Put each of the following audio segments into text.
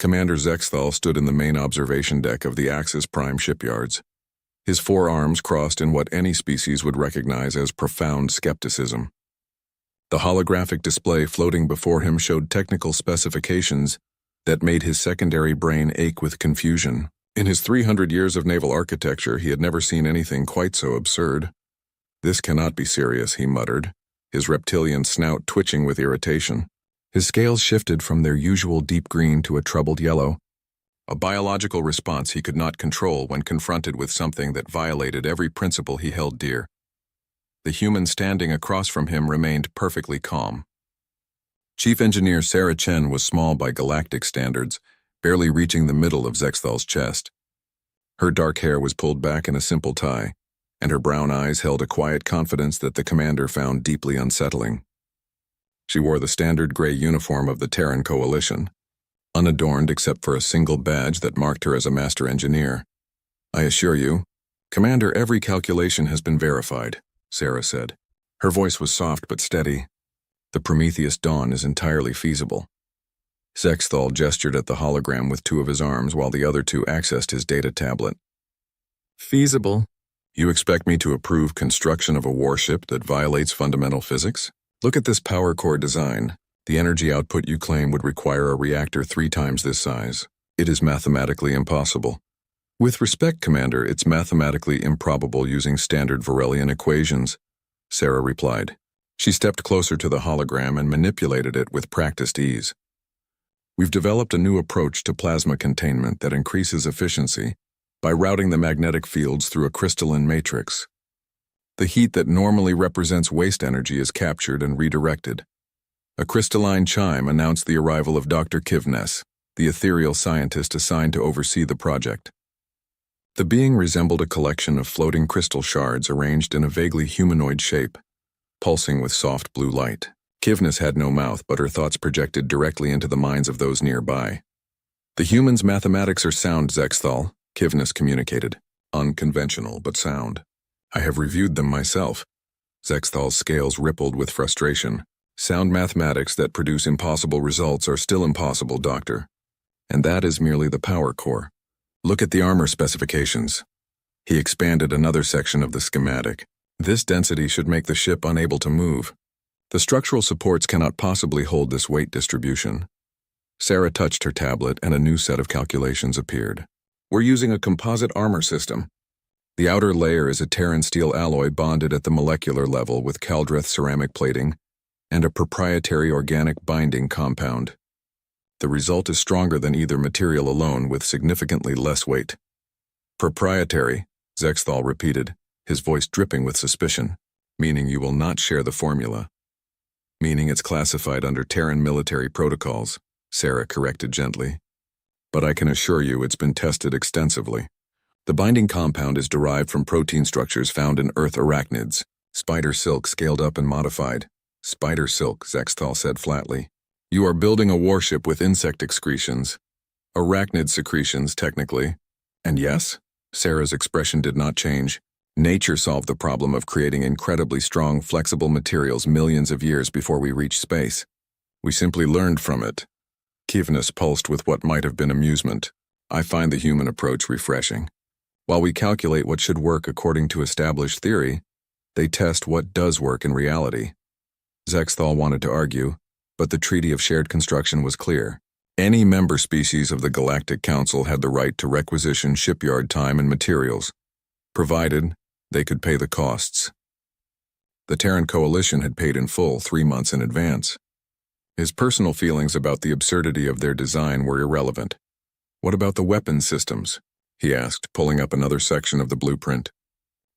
Commander Zexthal stood in the main observation deck of the Axis Prime shipyards. His forearms crossed in what any species would recognize as profound skepticism. The holographic display floating before him showed technical specifications that made his secondary brain ache with confusion. In his 300 years of naval architecture, he had never seen anything quite so absurd. "This cannot be serious," he muttered, his reptilian snout twitching with irritation. His scales shifted from their usual deep green to a troubled yellow, a biological response he could not control when confronted with something that violated every principle he held dear. The human standing across from him remained perfectly calm. Chief Engineer Sarah Chen was small by galactic standards, barely reaching the middle of Zexthal's chest. Her dark hair was pulled back in a simple tie, and her brown eyes held a quiet confidence that the commander found deeply unsettling. She wore the standard gray uniform of the Terran coalition, unadorned except for a single badge that marked her as a master engineer. "I assure you, Commander, every calculation has been verified," Sarah said. Her voice was soft but steady. "The Prometheus Dawn is entirely feasible." Zexthal gestured at the hologram with two of his arms while the other two accessed his data tablet. "Feasible? You expect me to approve construction of a warship that violates fundamental physics? Look at this power core design. The energy output you claim would require a reactor 3 times this size. It is mathematically impossible." "With respect, Commander, it's mathematically improbable using standard Varelian equations," Sarah replied. She stepped closer to the hologram and manipulated it with practiced ease. "We've developed a new approach to plasma containment that increases efficiency by routing the magnetic fields through a crystalline matrix. The heat that normally represents waste energy is captured and redirected." A crystalline chime announced the arrival of Dr. Kivnes, the ethereal scientist assigned to oversee the project. The being resembled a collection of floating crystal shards arranged in a vaguely humanoid shape, pulsing with soft blue light. Kivnes had no mouth, but her thoughts projected directly into the minds of those nearby. "The human's mathematics are sound, Zexthal," Kivnes communicated. "Unconventional, but sound. I have reviewed them myself." Zexthal's scales rippled with frustration. "Sound mathematics that produce impossible results are still impossible, Doctor. And that is merely the power core. Look at the armor specifications." He expanded another section of the schematic. "This density should make the ship unable to move. The structural supports cannot possibly hold this weight distribution." Sarah touched her tablet and a new set of calculations appeared. "We're using a composite armor system. The outer layer is a Terran steel alloy bonded at the molecular level with Caldreth ceramic plating and a proprietary organic binding compound. The result is stronger than either material alone with significantly less weight." "Proprietary," Zexthal repeated, his voice dripping with suspicion. "Meaning you will not share the formula." "Meaning it's classified under Terran military protocols," Sarah corrected gently. "But I can assure you it's been tested extensively. The binding compound is derived from protein structures found in Earth arachnids, spider silk scaled up and modified." "Spider silk," Zexthal said flatly. "You are building a warship with insect excretions. Arachnid secretions, technically. And yes," Sarah's expression did not change, "nature solved the problem of creating incredibly strong, flexible materials millions of years before we reached space. We simply learned from it." Kivnes pulsed with what might have been amusement. "I find the human approach refreshing. While we calculate what should work according to established theory, they test what does work in reality." Zexthal wanted to argue, but the Treaty of Shared Construction was clear. Any member species of the Galactic Council had the right to requisition shipyard time and materials, provided they could pay the costs. The Terran Coalition had paid in full 3 months in advance. His personal feelings about the absurdity of their design were irrelevant. "What about the weapons systems?" he asked, pulling up another section of the blueprint.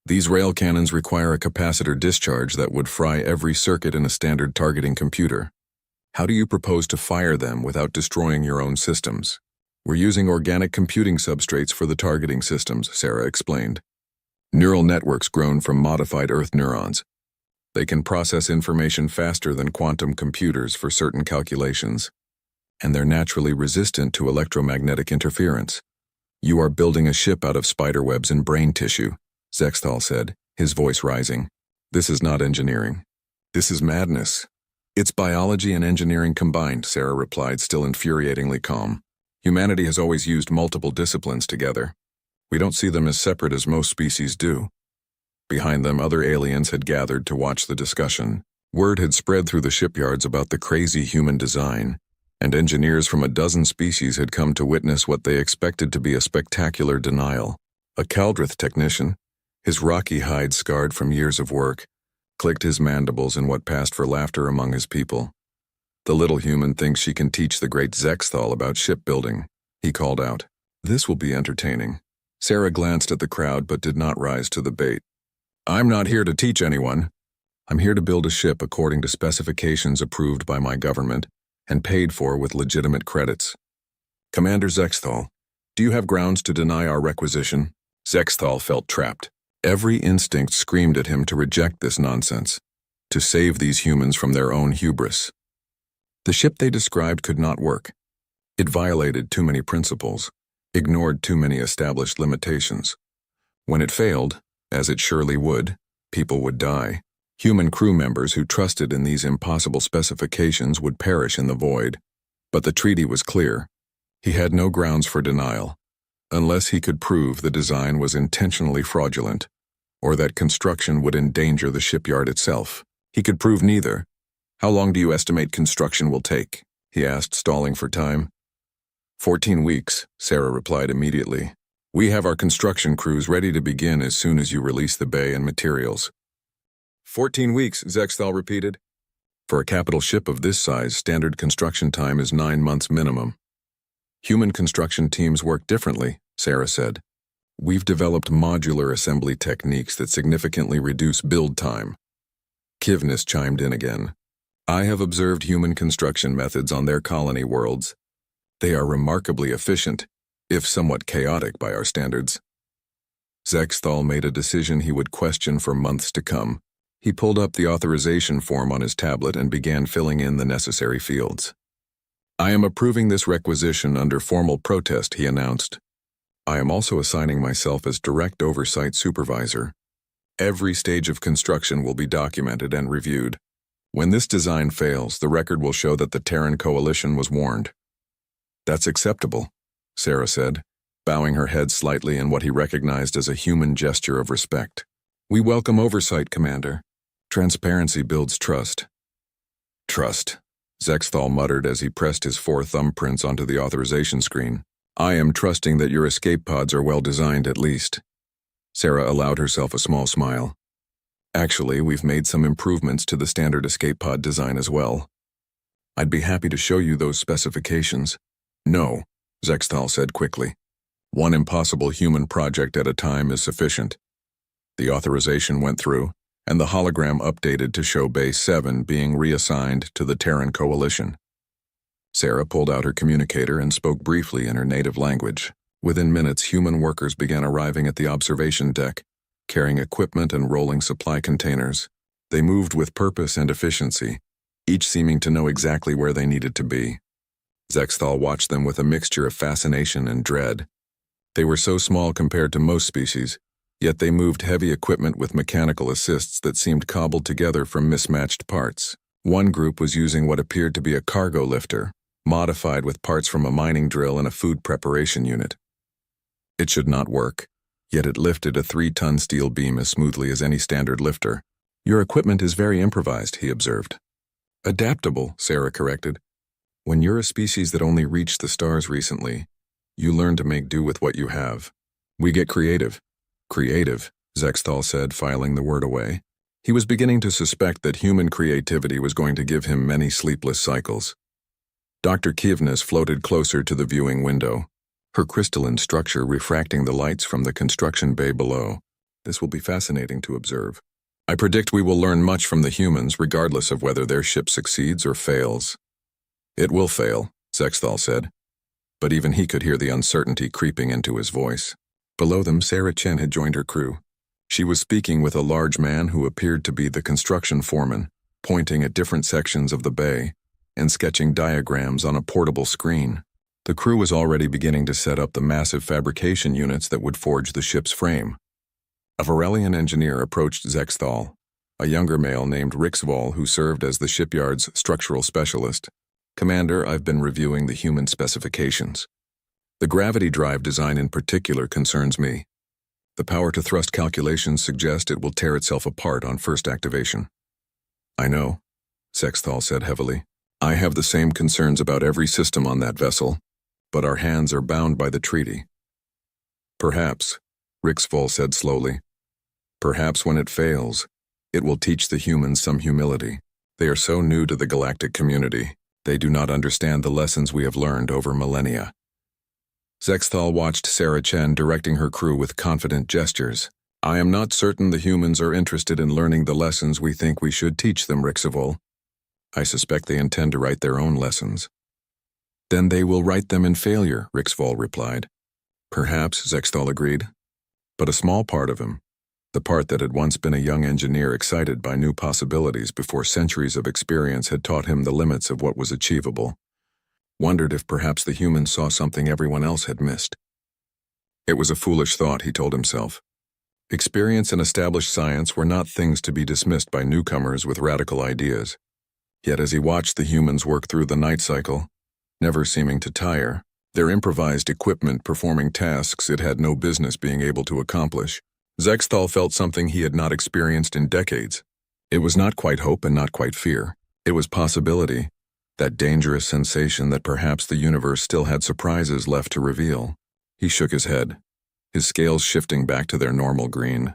"These rail cannons require a capacitor discharge that would fry every circuit in a standard targeting computer. How do you propose to fire them without destroying your own systems?" "We're using organic computing substrates for the targeting systems," Sarah explained. "Neural networks grown from modified Earth neurons. They can process information faster than quantum computers for certain calculations, and they're naturally resistant to electromagnetic interference. You are building a ship out of spiderwebs and brain tissue," Zexthal said, his voice rising. "This is not engineering. This is madness." "It's biology and engineering combined," Sarah replied, still infuriatingly calm. Humanity has always used multiple disciplines together. We don't see them as separate as most species do. Behind them, other aliens had gathered to watch the discussion. Word had spread through the shipyards about the crazy human design, and engineers from a dozen species had come to witness what they expected to be a spectacular denial. A Caldrith technician, his rocky hide scarred from years of work, clicked his mandibles in what passed for laughter among his people. "The little human thinks she can teach the great Zexthal about shipbuilding," he called out. "This will be entertaining." Sarah glanced at the crowd but did not rise to the bait. "I'm not here to teach anyone. I'm here to build a ship according to specifications approved by my government and paid for with legitimate credits. Commander Zexthal, do you have grounds to deny our requisition?" Zexthal felt trapped. Every instinct screamed at him to reject this nonsense, to save these humans from their own hubris. The ship they described could not work. It violated too many principles, ignored too many established limitations. When it failed, as it surely would, people would die. Human crew members who trusted in these impossible specifications would perish in the void. But the treaty was clear. He had no grounds for denial, unless he could prove the design was intentionally fraudulent, or that construction would endanger the shipyard itself. He could prove neither. "How long do you estimate construction will take?" he asked, stalling for time. 14 weeks, Sarah replied immediately. "We have our construction crews ready to begin as soon as you release the bay and materials." 14 weeks, Zexthal repeated. "For a capital ship of this size, standard construction time is 9 months minimum." "Human construction teams work differently," Sarah said. "We've developed modular assembly techniques that significantly reduce build time." Kivnis chimed in again. "I have observed human construction methods on their colony worlds. They are remarkably efficient, if somewhat chaotic by our standards." Zexthal made a decision he would question for months to come. He pulled up the authorization form on his tablet and began filling in the necessary fields. "I am approving this requisition under formal protest," he announced. "I am also assigning myself as direct oversight supervisor. Every stage of construction will be documented and reviewed. When this design fails, the record will show that the Terran coalition was warned." "That's acceptable," Sarah said, bowing her head slightly in what he recognized as a human gesture of respect. "We welcome oversight, Commander. Transparency builds trust." "Trust," Zexthal muttered as he pressed his 4 thumbprints onto the authorization screen. "I am trusting that your escape pods are well designed at least." Sarah allowed herself a small smile. "Actually, we've made some improvements to the standard escape pod design as well. I'd be happy to show you those specifications." "No," Zexthal said quickly. "One impossible human project at a time is sufficient." The authorization went through, and the hologram updated to show Base 7 being reassigned to the Terran coalition. Sarah pulled out her communicator and spoke briefly in her native language. Within minutes, human workers began arriving at the observation deck, carrying equipment and rolling supply containers. They moved with purpose and efficiency, each seeming to know exactly where they needed to be. Zexthal watched them with a mixture of fascination and dread. They were so small compared to most species, yet they moved heavy equipment with mechanical assists that seemed cobbled together from mismatched parts. One group was using what appeared to be a cargo lifter, modified with parts from a mining drill and a food preparation unit. It should not work, yet it lifted a 3-ton steel beam as smoothly as any standard lifter. "Your equipment is very improvised," he observed. "Adaptable," Sarah corrected. "When you're a species that only reached the stars recently, you learn to make do with what you have. We get creative." "Creative," Zexthal said, filing the word away. He was beginning to suspect that human creativity was going to give him many sleepless cycles. Dr. Kivnis floated closer to the viewing window, her crystalline structure refracting the lights from the construction bay below. "This will be fascinating to observe. I predict we will learn much from the humans, regardless of whether their ship succeeds or fails." "It will fail," Zexthal said, but even he could hear the uncertainty creeping into his voice. Below them, Sarah Chen had joined her crew. She was speaking with a large man who appeared to be the construction foreman, pointing at different sections of the bay and sketching diagrams on a portable screen. The crew was already beginning to set up the massive fabrication units that would forge the ship's frame. A Varelian engineer approached Zexthal, a younger male named Rixval who served as the shipyard's structural specialist. "Commander, I've been reviewing the human specifications. The gravity drive design in particular concerns me. The power-to-thrust calculations suggest it will tear itself apart on first activation. I know, Sexthal said heavily. I have the same concerns about every system on that vessel, but our hands are bound by the treaty. Perhaps, Rixvoll said slowly. Perhaps when it fails, it will teach the humans some humility. They are so new to the galactic community, they do not understand the lessons we have learned over millennia. Sexthal watched Sarah Chen directing her crew with confident gestures. I am not certain the humans are interested in learning the lessons we think we should teach them, Rixvoll. I suspect they intend to write their own lessons. Then they will write them in failure, Rixvoll replied. Perhaps, Sexthal agreed. But a small part of him, the part that had once been a young engineer excited by new possibilities before centuries of experience had taught him the limits of what was achievable, wondered if perhaps the humans saw something everyone else had missed. It was a foolish thought, he told himself. Experience and established science were not things to be dismissed by newcomers with radical ideas. Yet as he watched the humans work through the night cycle, never seeming to tire, their improvised equipment performing tasks it had no business being able to accomplish, Sexthal felt something he had not experienced in decades. It was not quite hope and not quite fear. It was possibility, that dangerous sensation that perhaps the universe still had surprises left to reveal. He shook his head, his scales shifting back to their normal green.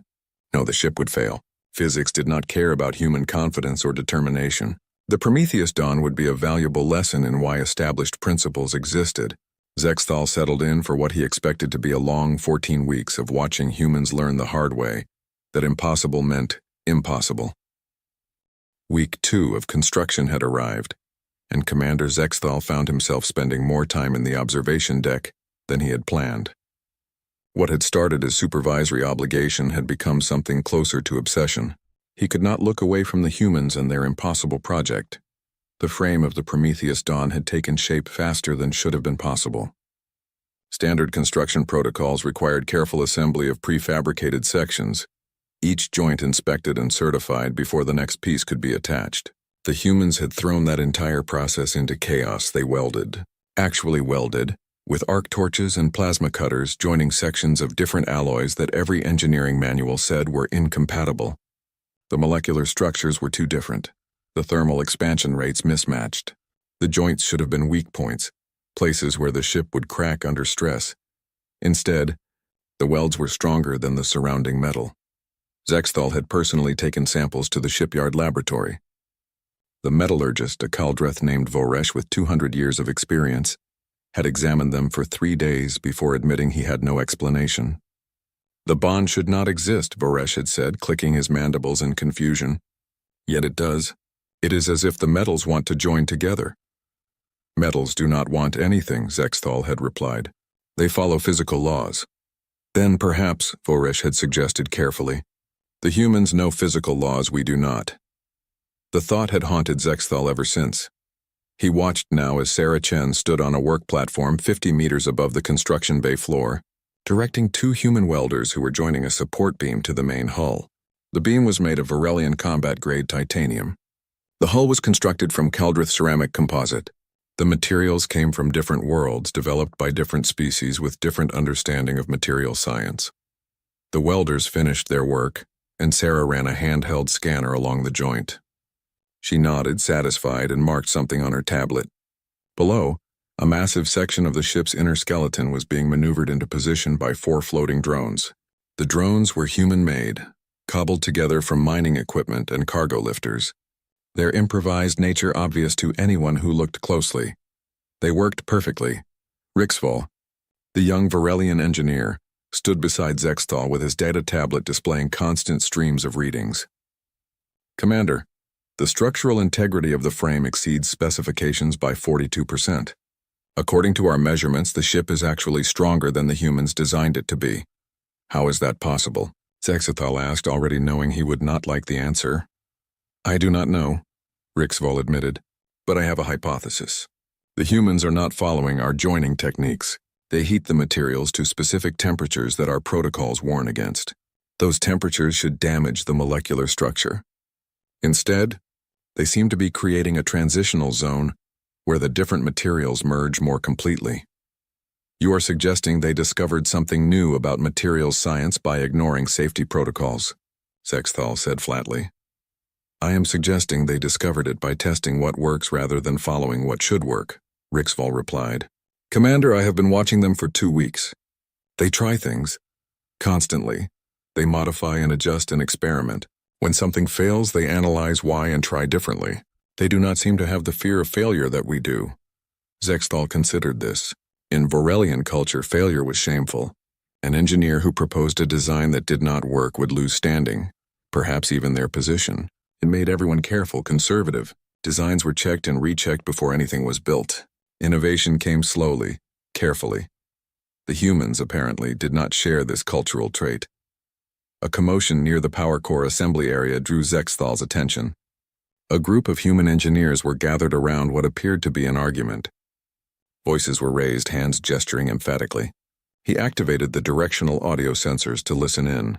No, the ship would fail. Physics did not care about human confidence or determination. The Prometheus dawn would be a valuable lesson in why established principles existed. Sexthal settled in for what he expected to be a long 14 weeks of watching humans learn the hard way that impossible meant impossible. Week 2 of construction had arrived, and Commander Sexthal found himself spending more time in the observation deck than he had planned. What had started as supervisory obligation had become something closer to obsession. He could not look away from the humans and their impossible project. The frame of the Prometheus dawn had taken shape faster than should have been possible. Standard construction protocols required careful assembly of prefabricated sections, each joint inspected and certified before the next piece could be attached. The humans had thrown that entire process into chaos. They actually welded, with arc torches and plasma cutters joining sections of different alloys that every engineering manual said were incompatible. The molecular structures were too different. The thermal expansion rates mismatched. The joints should have been weak points, places where the ship would crack under stress. Instead, the welds were stronger than the surrounding metal. Sexthal had personally taken samples to the shipyard laboratory. The metallurgist, a Kaldreth named Voresh with 200 years of experience, had examined them for 3 days before admitting he had no explanation. The bond should not exist, Voresh had said, clicking his mandibles in confusion. Yet it does. It is as if the metals want to join together. Metals do not want anything, Sexthal had replied. They follow physical laws. Then perhaps, Voresh had suggested carefully, the humans know physical laws we do not. The thought had haunted Sexthal ever since. He watched now as Sarah Chen stood on a work platform 50 meters above the construction bay floor, directing 2 human welders who were joining a support beam to the main hull. The beam was made of Varelian combat-grade titanium. The hull was constructed from Kaldreth ceramic composite. The materials came from different worlds developed by different species with different understanding of material science. The welders finished their work, and Sarah ran a handheld scanner along the joint. She nodded, satisfied, and marked something on her tablet. Below, a massive section of the ship's inner skeleton was being maneuvered into position by 4 floating drones. The drones were human-made, cobbled together from mining equipment and cargo lifters. Their improvised nature obvious to anyone who looked closely. They worked perfectly. Rixvoll, the young Varelian engineer, stood beside Sexthal with his data tablet displaying constant streams of readings. Commander, the structural integrity of the frame exceeds specifications by 42%. According to our measurements, the ship is actually stronger than the humans designed it to be. How is that possible? Sexthal asked, already knowing he would not like the answer. I do not know, Rixvoll admitted, but I have a hypothesis. The humans are not following our joining techniques. They heat the materials to specific temperatures that our protocols warn against. Those temperatures should damage the molecular structure. Instead, they seem to be creating a transitional zone where the different materials merge more completely. You are suggesting they discovered something new about materials science by ignoring safety protocols, Zexthal said flatly. I am suggesting they discovered it by testing what works rather than following what should work, Rixval replied. Commander, I have been watching them for 2 weeks. They try things. Constantly. They modify and adjust and experiment. When something fails, they analyze why and try differently. They do not seem to have the fear of failure that we do. Zexthal considered this. In Vorelian culture, failure was shameful. An engineer who proposed a design that did not work would lose standing, perhaps even their position. It made everyone careful, conservative. Designs were checked and rechecked before anything was built. Innovation came slowly, carefully. The humans, apparently, did not share this cultural trait. A commotion near the power core assembly area drew Zexthal's attention. A group of human engineers were gathered around what appeared to be an argument. Voices were raised, hands gesturing emphatically. He activated the directional audio sensors to listen in.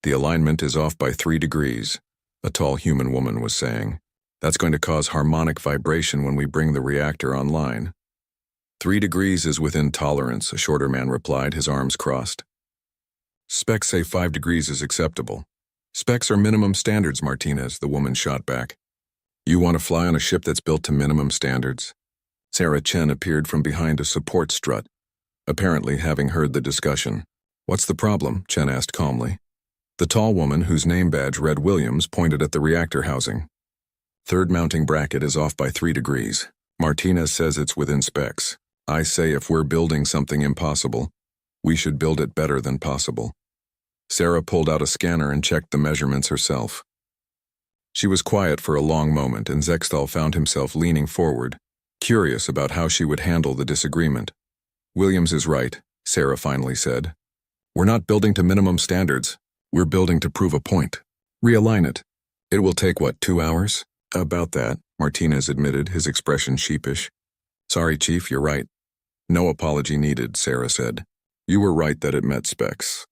The alignment is off by 3 degrees, a tall human woman was saying. That's going to cause harmonic vibration when we bring the reactor online. 3 degrees is within tolerance, a shorter man replied, his arms crossed. Specs say 5 degrees is acceptable. Specs are minimum standards, Martinez, the woman shot back. You want to fly on a ship that's built to minimum standards? Sarah Chen appeared from behind a support strut, apparently having heard the discussion. What's the problem? Chen asked calmly. The tall woman, whose name badge read Williams, pointed at the reactor housing. Third mounting bracket is off by 3 degrees. Martinez says it's within specs. I say if we're building something impossible, we should build it better than possible. Sarah pulled out a scanner and checked the measurements herself. She was quiet for a long moment, and Zexthal found himself leaning forward, curious about how she would handle the disagreement. Williams is right, Sarah finally said. We're not building to minimum standards. We're building to prove a point. Realign it. It will take, 2 hours? About that, Martinez admitted, his expression sheepish. Sorry, Chief, you're right. No apology needed, Sarah said. You were right that it met specs.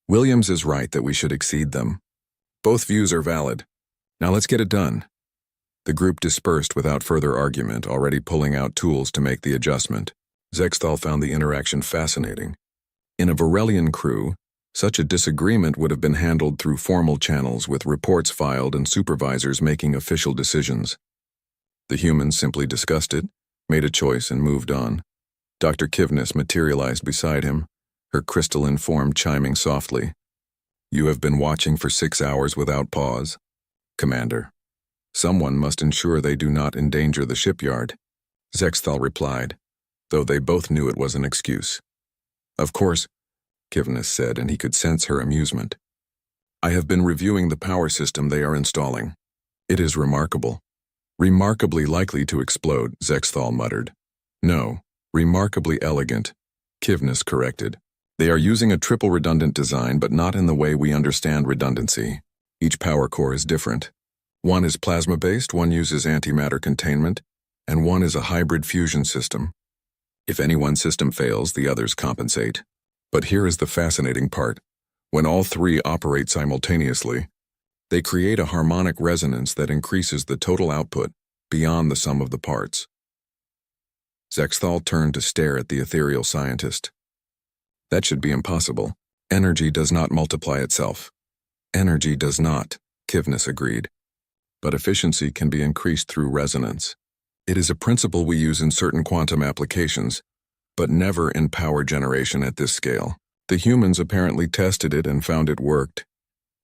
Williams is right that we should exceed them. Both views are valid. Now let's get it done. The group dispersed without further argument, already pulling out tools to make the adjustment. Zexthal found the interaction fascinating. In a Vorelian crew, such a disagreement would have been handled through formal channels with reports filed and supervisors making official decisions. The humans simply discussed it, made a choice, and moved on. Dr. Kivnis materialized beside him, her crystalline form chiming softly. You have been watching for 6 hours without pause, Commander. Someone must ensure they do not endanger the shipyard, Zexthal replied, though they both knew it was an excuse. Of course, Kivnis said, and he could sense her amusement. I have been reviewing the power system they are installing. It is remarkable. Remarkably likely to explode, Zexthal muttered. No, remarkably elegant, Kivnis corrected. They are using a triple redundant design, but not in the way we understand redundancy. Each power core is different. One is plasma-based, one uses antimatter containment, and one is a hybrid fusion system. If any one system fails, the others compensate. But here is the fascinating part. When all 3 operate simultaneously, they create a harmonic resonance that increases the total output beyond the sum of the parts. Zexthal turned to stare at the ethereal scientist. That should be impossible. Energy does not multiply itself. Energy does not, Kivnis agreed. But efficiency can be increased through resonance. It is a principle we use in certain quantum applications, but never in power generation at this scale. The humans apparently tested it and found it worked.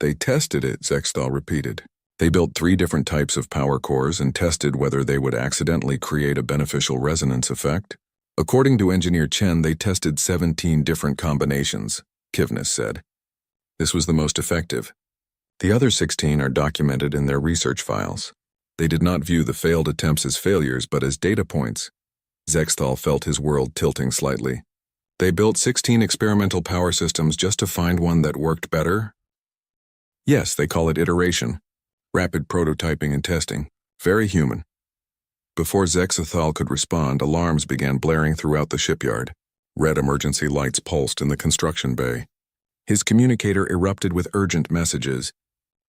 They tested it, Zexthal repeated. They built 3 different types of power cores and tested whether they would accidentally create a beneficial resonance effect. According to Engineer Chen, they tested 17 different combinations, Kivnis said. This was the most effective. The other 16 are documented in their research files. They did not view the failed attempts as failures, but as data points. Zexthal felt his world tilting slightly. They built 16 experimental power systems just to find one that worked better? Yes, they call it iteration. Rapid prototyping and testing. Very human. Before Zexthal could respond, alarms began blaring throughout the shipyard. Red emergency lights pulsed in the construction bay. His communicator erupted with urgent messages.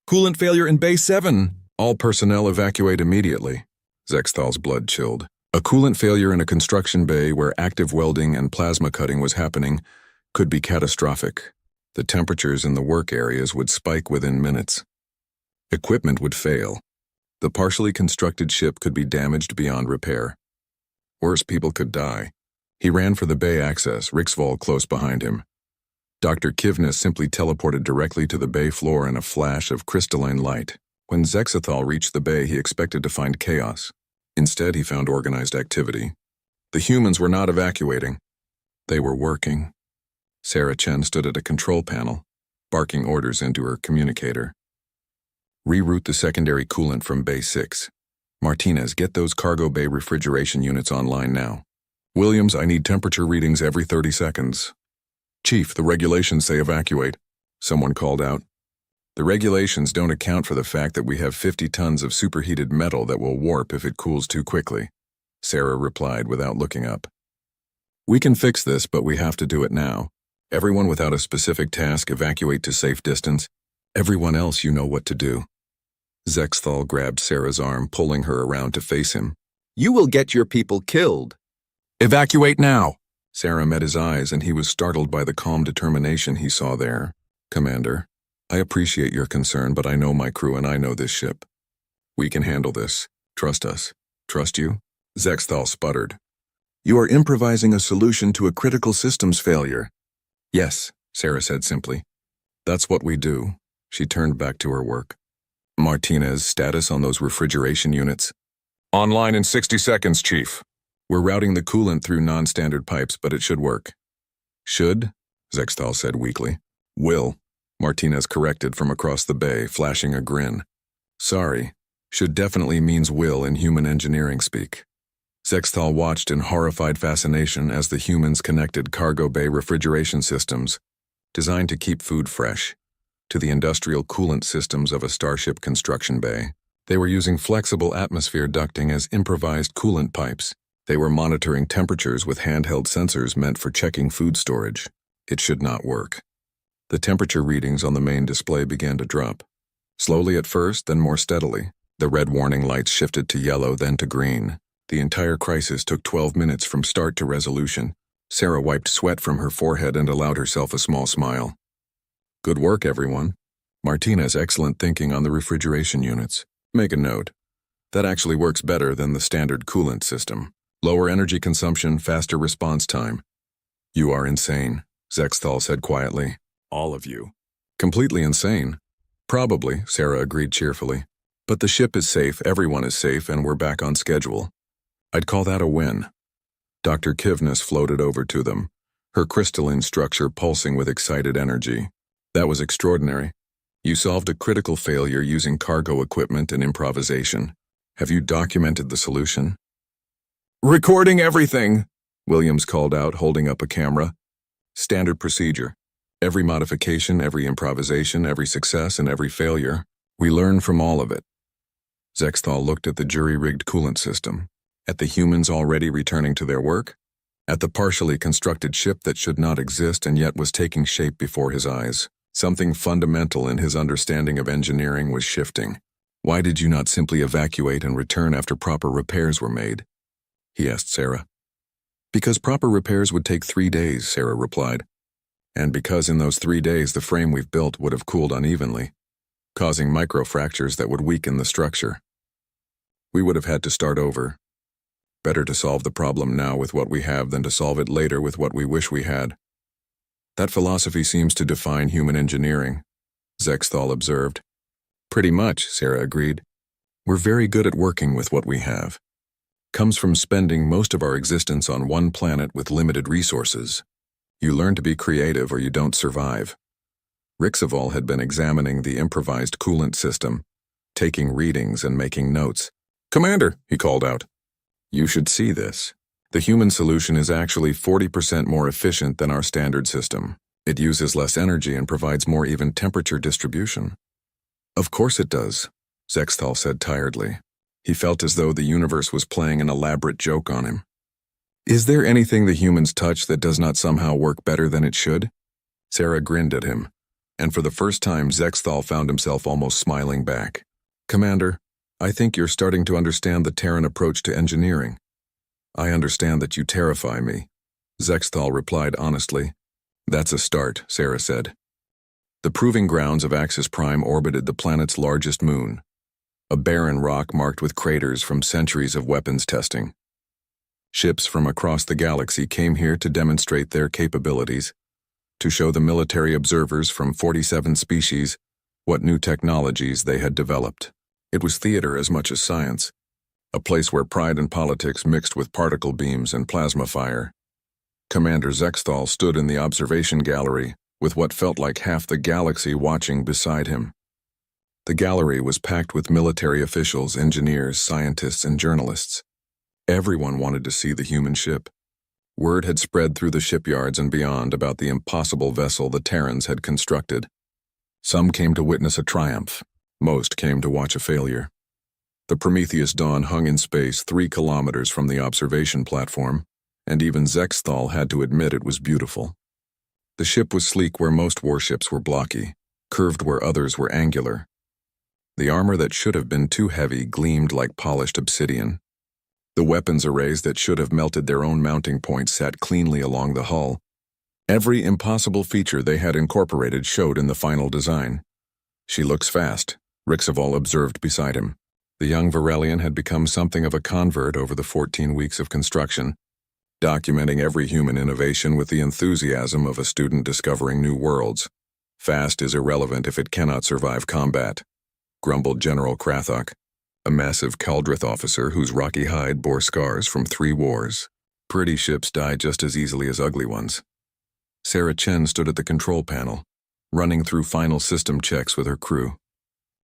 Coolant failure in Bay 7! All personnel evacuate immediately. Zexthal's blood chilled. A coolant failure in a construction bay where active welding and plasma cutting was happening could be catastrophic. The temperatures in the work areas would spike within minutes. Equipment would fail. The partially constructed ship could be damaged beyond repair. Worse, people could die. He ran for the bay access, Rixval close behind him. Dr. Kivnes simply teleported directly to the bay floor in a flash of crystalline light. When Zexathal reached the bay, he expected to find chaos. Instead, he found organized activity. The humans were not evacuating. They were working. Sarah Chen stood at a control panel, barking orders into her communicator. Reroute the secondary coolant from Bay 6. Martinez, get those cargo bay refrigeration units online now. Williams, I need temperature readings every 30 seconds. Chief, the regulations say evacuate. Someone called out. The regulations don't account for the fact that we have 50 tons of superheated metal that will warp if it cools too quickly, Sarah replied without looking up. We can fix this, but we have to do it now. Everyone without a specific task evacuate to safe distance. Everyone else, you know what to do. Zexthal grabbed Sarah's arm, pulling her around to face him. You will get your people killed. Evacuate now! Sarah met his eyes, and he was startled by the calm determination he saw there. Commander, I appreciate your concern, but I know my crew and I know this ship. We can handle this. Trust us. Trust you? Zexthal sputtered. You are improvising a solution to a critical systems failure. Yes, Sarah said simply. That's what we do. She turned back to her work. Martinez, status on those refrigeration units? Online in 60 seconds, Chief. We're routing the coolant through non-standard pipes, but it should work. Should? Zexthal said weakly. Will, Martinez corrected from across the bay, flashing a grin. Sorry. Should definitely means will in human engineering speak. Zexthal watched in horrified fascination as the humans connected cargo bay refrigeration systems, designed to keep food fresh, to the industrial coolant systems of a starship construction bay. They were using flexible atmosphere ducting as improvised coolant pipes. They were monitoring temperatures with handheld sensors meant for checking food storage. It should not work. The temperature readings on the main display began to drop. Slowly at first, then more steadily. The red warning lights shifted to yellow, then to green. The entire crisis took 12 minutes from start to resolution. Sarah wiped sweat from her forehead and allowed herself a small smile. Good work, everyone. Martinez, excellent thinking on the refrigeration units. Make a note. That actually works better than the standard coolant system. Lower energy consumption, faster response time. You are insane, Zexthal said quietly. All of you. Completely insane. Probably, Sarah agreed cheerfully. But the ship is safe, everyone is safe, and we're back on schedule. I'd call that a win. Dr. Kivnes floated over to them, her crystalline structure pulsing with excited energy. That was extraordinary. You solved a critical failure using cargo equipment and improvisation. Have you documented the solution? Recording everything, Williams called out, holding up a camera. Standard procedure. Every modification, every improvisation, every success, and every failure. We learn from all of it. Zexthal looked at the jury-rigged coolant system, at the humans already returning to their work, at the partially constructed ship that should not exist and yet was taking shape before his eyes. Something fundamental in his understanding of engineering was shifting. Why did you not simply evacuate and return after proper repairs were made? He asked Sarah. Because proper repairs would take 3 days, Sarah replied. And because in those 3 days the frame we've built would have cooled unevenly, causing microfractures that would weaken the structure. We would have had to start over. Better to solve the problem now with what we have than to solve it later with what we wish we had. That philosophy seems to define human engineering, Zexthal observed. Pretty much, Sarah agreed. We're very good at working with what we have. Comes from spending most of our existence on one planet with limited resources. You learn to be creative or you don't survive. Rixval had been examining the improvised coolant system, taking readings and making notes. Commander, he called out. You should see this. The human solution is actually 40% more efficient than our standard system. It uses less energy and provides more even temperature distribution. Of course it does, Zexthal said tiredly. He felt as though the universe was playing an elaborate joke on him. Is there anything the humans touch that does not somehow work better than it should? Sarah grinned at him, and for the first time Zexthal found himself almost smiling back. Commander, I think you're starting to understand the Terran approach to engineering. I understand that you terrify me, Zexthal replied honestly. That's a start, Sarah said. The proving grounds of Axis Prime orbited the planet's largest moon, a barren rock marked with craters from centuries of weapons testing. Ships from across the galaxy came here to demonstrate their capabilities, to show the military observers from 47 species what new technologies they had developed. It was theater as much as science, a place where pride and politics mixed with particle beams and plasma fire. Commander Zexthal stood in the observation gallery, with what felt like half the galaxy watching beside him. The gallery was packed with military officials, engineers, scientists, and journalists. Everyone wanted to see the human ship. Word had spread through the shipyards and beyond about the impossible vessel the Terrans had constructed. Some came to witness a triumph. Most came to watch a failure. The Prometheus Dawn hung in space 3 kilometers from the observation platform, and even Zexthal had to admit it was beautiful. The ship was sleek where most warships were blocky, curved where others were angular. The armor that should have been too heavy gleamed like polished obsidian. The weapons arrays that should have melted their own mounting points sat cleanly along the hull. Every impossible feature they had incorporated showed in the final design. She looks fast, Rixaval observed beside him. The young Varelian had become something of a convert over the 14 weeks of construction, documenting every human innovation with the enthusiasm of a student discovering new worlds. Fast is irrelevant if it cannot survive combat, grumbled General Krathok, a massive Kaldrith officer whose rocky hide bore scars from 3 wars. Pretty ships die just as easily as ugly ones. Sarah Chen stood at the control panel, running through final system checks with her crew.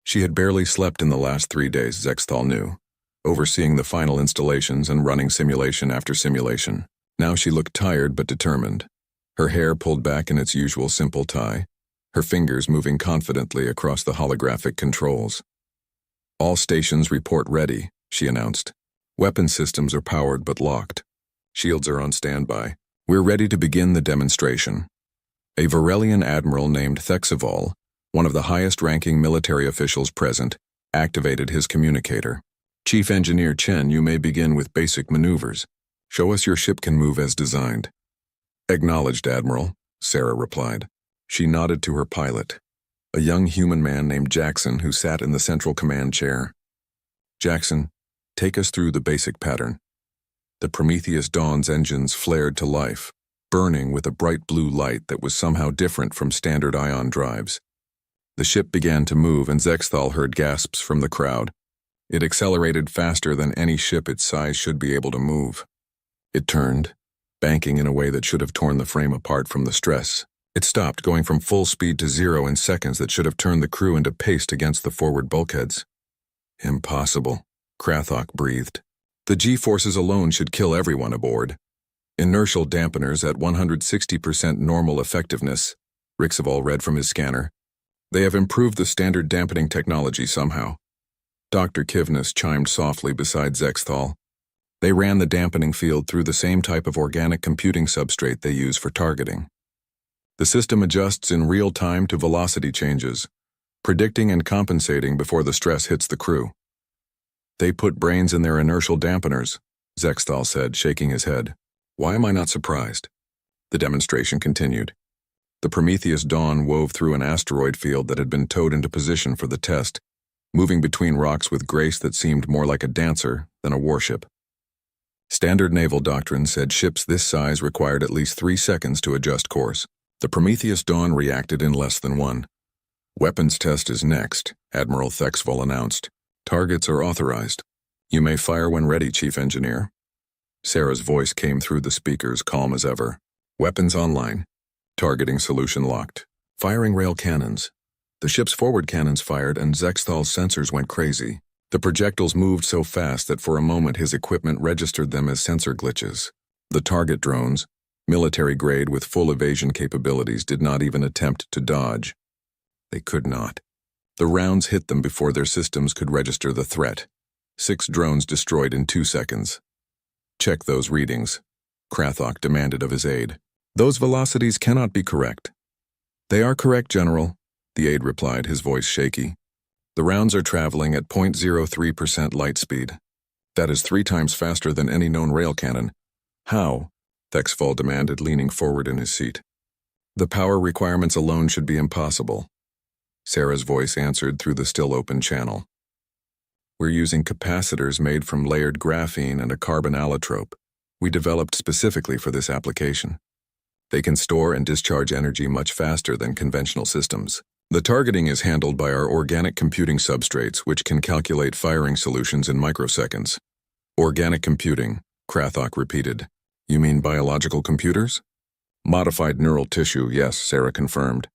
She had barely slept in the last 3 days, Zexthal knew, overseeing the final installations and running simulation after simulation. Now she looked tired but determined, her hair pulled back in its usual simple tie, her fingers moving confidently across the holographic controls. All stations report ready, she announced. Weapon systems are powered but locked. Shields are on standby. We're ready to begin the demonstration. A Varelian admiral named Thexaval, one of the highest-ranking military officials present, activated his communicator. Chief Engineer Chen, you may begin with basic maneuvers. Show us your ship can move as designed. Acknowledged, Admiral, Sarah replied. She nodded to her pilot, a young human man named Jackson who sat in the central command chair. Jackson, take us through the basic pattern. The Prometheus Dawn's engines flared to life, burning with a bright blue light that was somehow different from standard ion drives. The ship began to move and Zexthal heard gasps from the crowd. It accelerated faster than any ship its size should be able to move. It turned, banking in a way that should have torn the frame apart from the stress. It stopped, going from full speed to 0 in seconds that should have turned the crew into paste against the forward bulkheads. Impossible, Krathok breathed. The G-forces alone should kill everyone aboard. Inertial dampeners at 160% normal effectiveness, Rixaval read from his scanner. They have improved the standard dampening technology somehow. Dr. Kivness chimed softly beside Zexthal. They ran the dampening field through the same type of organic computing substrate they use for targeting. The system adjusts in real time to velocity changes, predicting and compensating before the stress hits the crew. They put brains in their inertial dampeners, Zexthal said, shaking his head. Why am I not surprised? The demonstration continued. The Prometheus Dawn wove through an asteroid field that had been towed into position for the test, moving between rocks with grace that seemed more like a dancer than a warship. Standard naval doctrine said ships this size required at least 3 seconds to adjust course. The Prometheus Dawn reacted in less than 1. Weapons test is next, Admiral Thexval announced. Targets are authorized. You may fire when ready, Chief Engineer. Sarah's voice came through the speakers, calm as ever. Weapons online. Targeting solution locked. Firing rail cannons. The ship's forward cannons fired and Zexthal's sensors went crazy. The projectiles moved so fast that for a moment his equipment registered them as sensor glitches. The target drones, military grade with full evasion capabilities, did not even attempt to dodge. They could not. The rounds hit them before their systems could register the threat. 6 drones destroyed in 2 seconds. Check those readings, Krathok demanded of his aide. Those velocities cannot be correct. They are correct, General, the aide replied, his voice shaky. The rounds are traveling at 0.03% light speed. That is 3 times faster than any known rail cannon. How? Thexval demanded, leaning forward in his seat. The power requirements alone should be impossible. Sarah's voice answered through the still open channel. We're using capacitors made from layered graphene and a carbon allotrope. We developed specifically for this application. They can store and discharge energy much faster than conventional systems. The targeting is handled by our organic computing substrates, which can calculate firing solutions in microseconds. Organic computing, Krathok repeated. You mean biological computers? Modified neural tissue, yes, Sarah confirmed.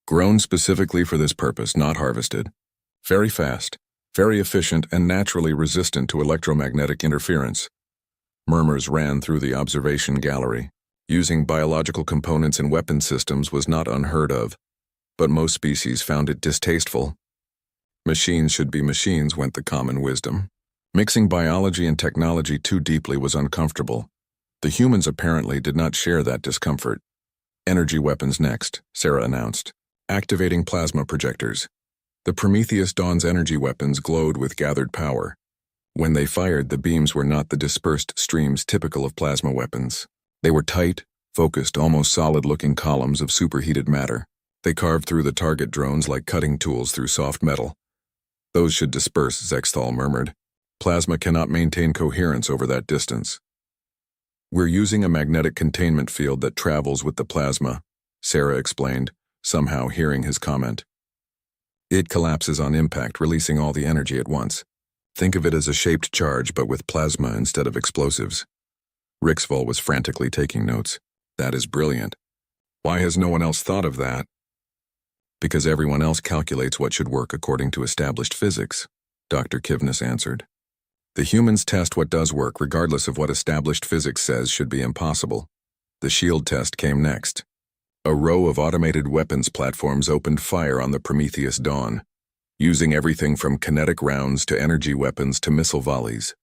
Grown specifically for this purpose, not harvested. Very fast, very efficient, and naturally resistant to electromagnetic interference. Murmurs ran through the observation gallery. Using biological components in weapon systems was not unheard of, but most species found it distasteful. Machines should be machines, went the common wisdom. Mixing biology and technology too deeply was uncomfortable. The humans apparently did not share that discomfort. Energy weapons next, Sarah announced. Activating plasma projectors. The Prometheus Dawn's energy weapons glowed with gathered power. When they fired, the beams were not the dispersed streams typical of plasma weapons. They were tight, focused, almost solid-looking columns of superheated matter. They carved through the target drones like cutting tools through soft metal. Those should disperse, Zexthal murmured. Plasma cannot maintain coherence over that distance. We're using a magnetic containment field that travels with the plasma, Sarah explained, somehow hearing his comment. It collapses on impact, releasing all the energy at once. Think of it as a shaped charge, but with plasma instead of explosives. Rixval was frantically taking notes. That is brilliant. Why has no one else thought of that? Because everyone else calculates what should work according to established physics, Dr. Kivness answered. The humans test what does work regardless of what established physics says should be impossible. The shield test came next. A row of automated weapons platforms opened fire on the Prometheus Dawn, using everything from kinetic rounds to energy weapons to missile volleys.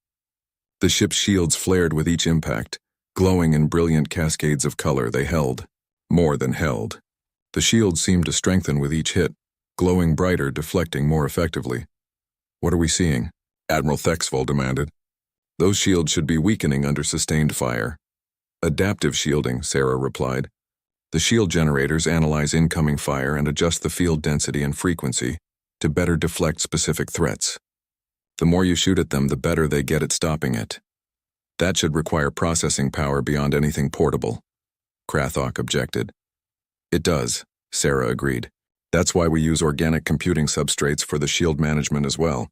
The ship's shields flared with each impact, glowing in brilliant cascades of color. They held, more than held. The shields seemed to strengthen with each hit, glowing brighter, deflecting more effectively. What are we seeing? Admiral Thexval demanded. Those shields should be weakening under sustained fire. Adaptive shielding, Sarah replied. The shield generators analyze incoming fire and adjust the field density and frequency to better deflect specific threats. The more you shoot at them, the better they get at stopping it. That should require processing power beyond anything portable. Krathok objected. It does, Sarah agreed. That's why we use organic computing substrates for the shield management as well.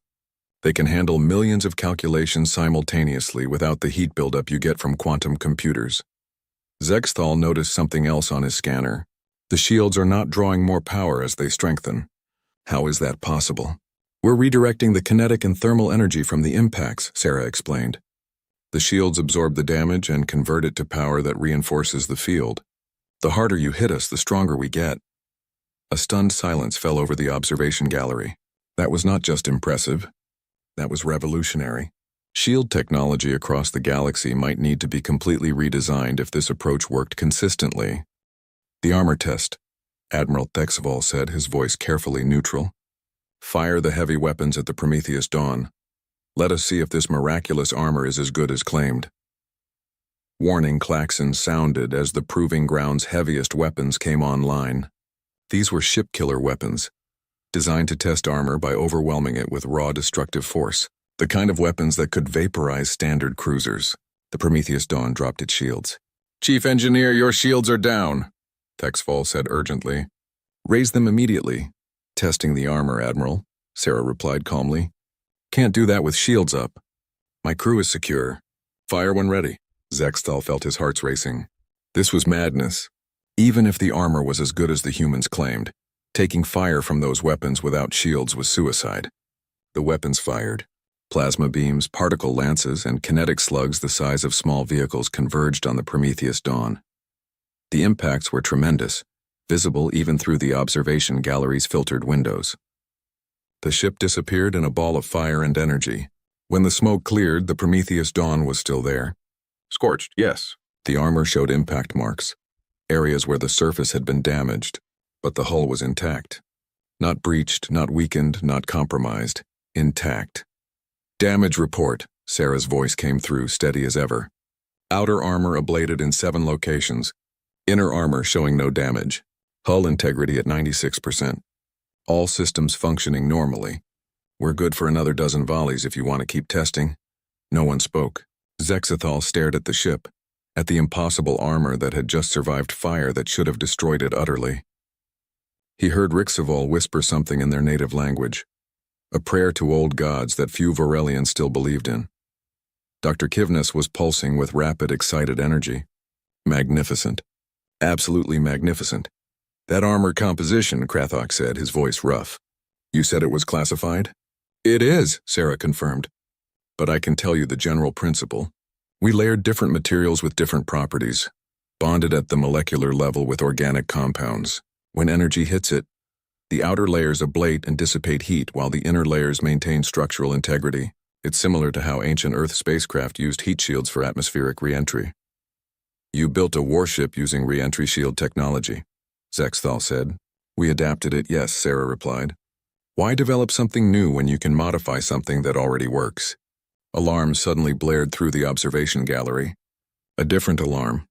They can handle millions of calculations simultaneously without the heat buildup you get from quantum computers. Zexthal noticed something else on his scanner. The shields are not drawing more power as they strengthen. How is that possible? We're redirecting the kinetic and thermal energy from the impacts, Sarah explained. The shields absorb the damage and convert it to power that reinforces the field. The harder you hit us, the stronger we get. A stunned silence fell over the observation gallery. That was not just impressive. That was revolutionary. Shield technology across the galaxy might need to be completely redesigned if this approach worked consistently. The armor test, Admiral Thexval said, his voice carefully neutral. Fire the heavy weapons at the Prometheus Dawn. Let us see if this miraculous armor is as good as claimed. Warning klaxons sounded as the proving ground's heaviest weapons came online. These were ship-killer weapons, designed to test armor by overwhelming it with raw destructive force. The kind of weapons that could vaporize standard cruisers. The Prometheus Dawn dropped its shields. Chief Engineer, your shields are down, Thexval said urgently. Raise them immediately. Testing the armor, Admiral, Sarah replied calmly. Can't do that with shields up. My crew is secure. Fire when ready. Zexthal felt his heart racing. This was madness. Even if the armor was as good as the humans claimed, taking fire from those weapons without shields was suicide. The weapons fired. Plasma beams, particle lances, and kinetic slugs the size of small vehicles converged on the Prometheus Dawn. The impacts were tremendous, visible even through the observation gallery's filtered windows. The ship disappeared in a ball of fire and energy. When the smoke cleared, the Prometheus Dawn was still there. Scorched, yes. The armor showed impact marks, areas where the surface had been damaged, but the hull was intact. Not breached, not weakened, not compromised. Intact. Damage report, Sarah's voice came through, steady as ever. Outer armor ablated in 7 locations. Inner armor showing no damage. Hull integrity at 96%. All systems functioning normally. We're good for another dozen volleys if you want to keep testing. No one spoke. Zexathal stared at the ship, at the impossible armor that had just survived fire that should have destroyed it utterly. He heard Rixaval whisper something in their native language, a prayer to old gods that few Vorelians still believed in. Dr. Kivnes was pulsing with rapid, excited energy. Magnificent. Absolutely magnificent. That armor composition, Krathok said, his voice rough. You said it was classified? It is, Sarah confirmed. But I can tell you the general principle. We layered different materials with different properties, bonded at the molecular level with organic compounds. When energy hits it, the outer layers ablate and dissipate heat while the inner layers maintain structural integrity. It's similar to how ancient Earth spacecraft used heat shields for atmospheric re-entry. You built a warship using re-entry shield technology, Zexthal said. We adapted it, yes, Sarah replied. Why develop something new when you can modify something that already works? Alarms suddenly blared through the observation gallery. A different alarm,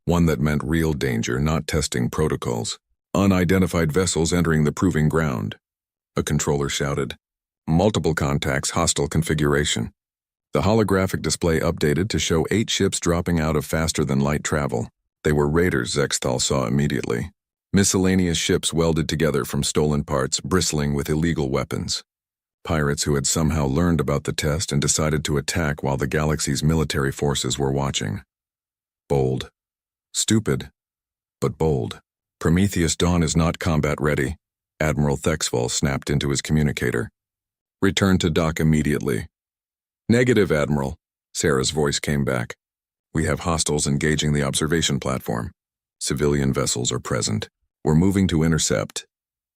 one that meant real danger, not testing protocols. Unidentified vessels entering the proving ground. A controller shouted. Multiple contacts, hostile configuration. The holographic display updated to show 8 ships dropping out of faster-than-light travel. They were raiders, Zexthal saw immediately. Miscellaneous ships welded together from stolen parts, bristling with illegal weapons. Pirates who had somehow learned about the test and decided to attack while the galaxy's military forces were watching. Bold. Stupid, but bold. Prometheus Dawn is not combat ready, Admiral Thexval snapped into his communicator. Return to dock immediately. Negative, Admiral, Sarah's voice came back. We have hostiles engaging the observation platform. Civilian vessels are present. We're moving to intercept.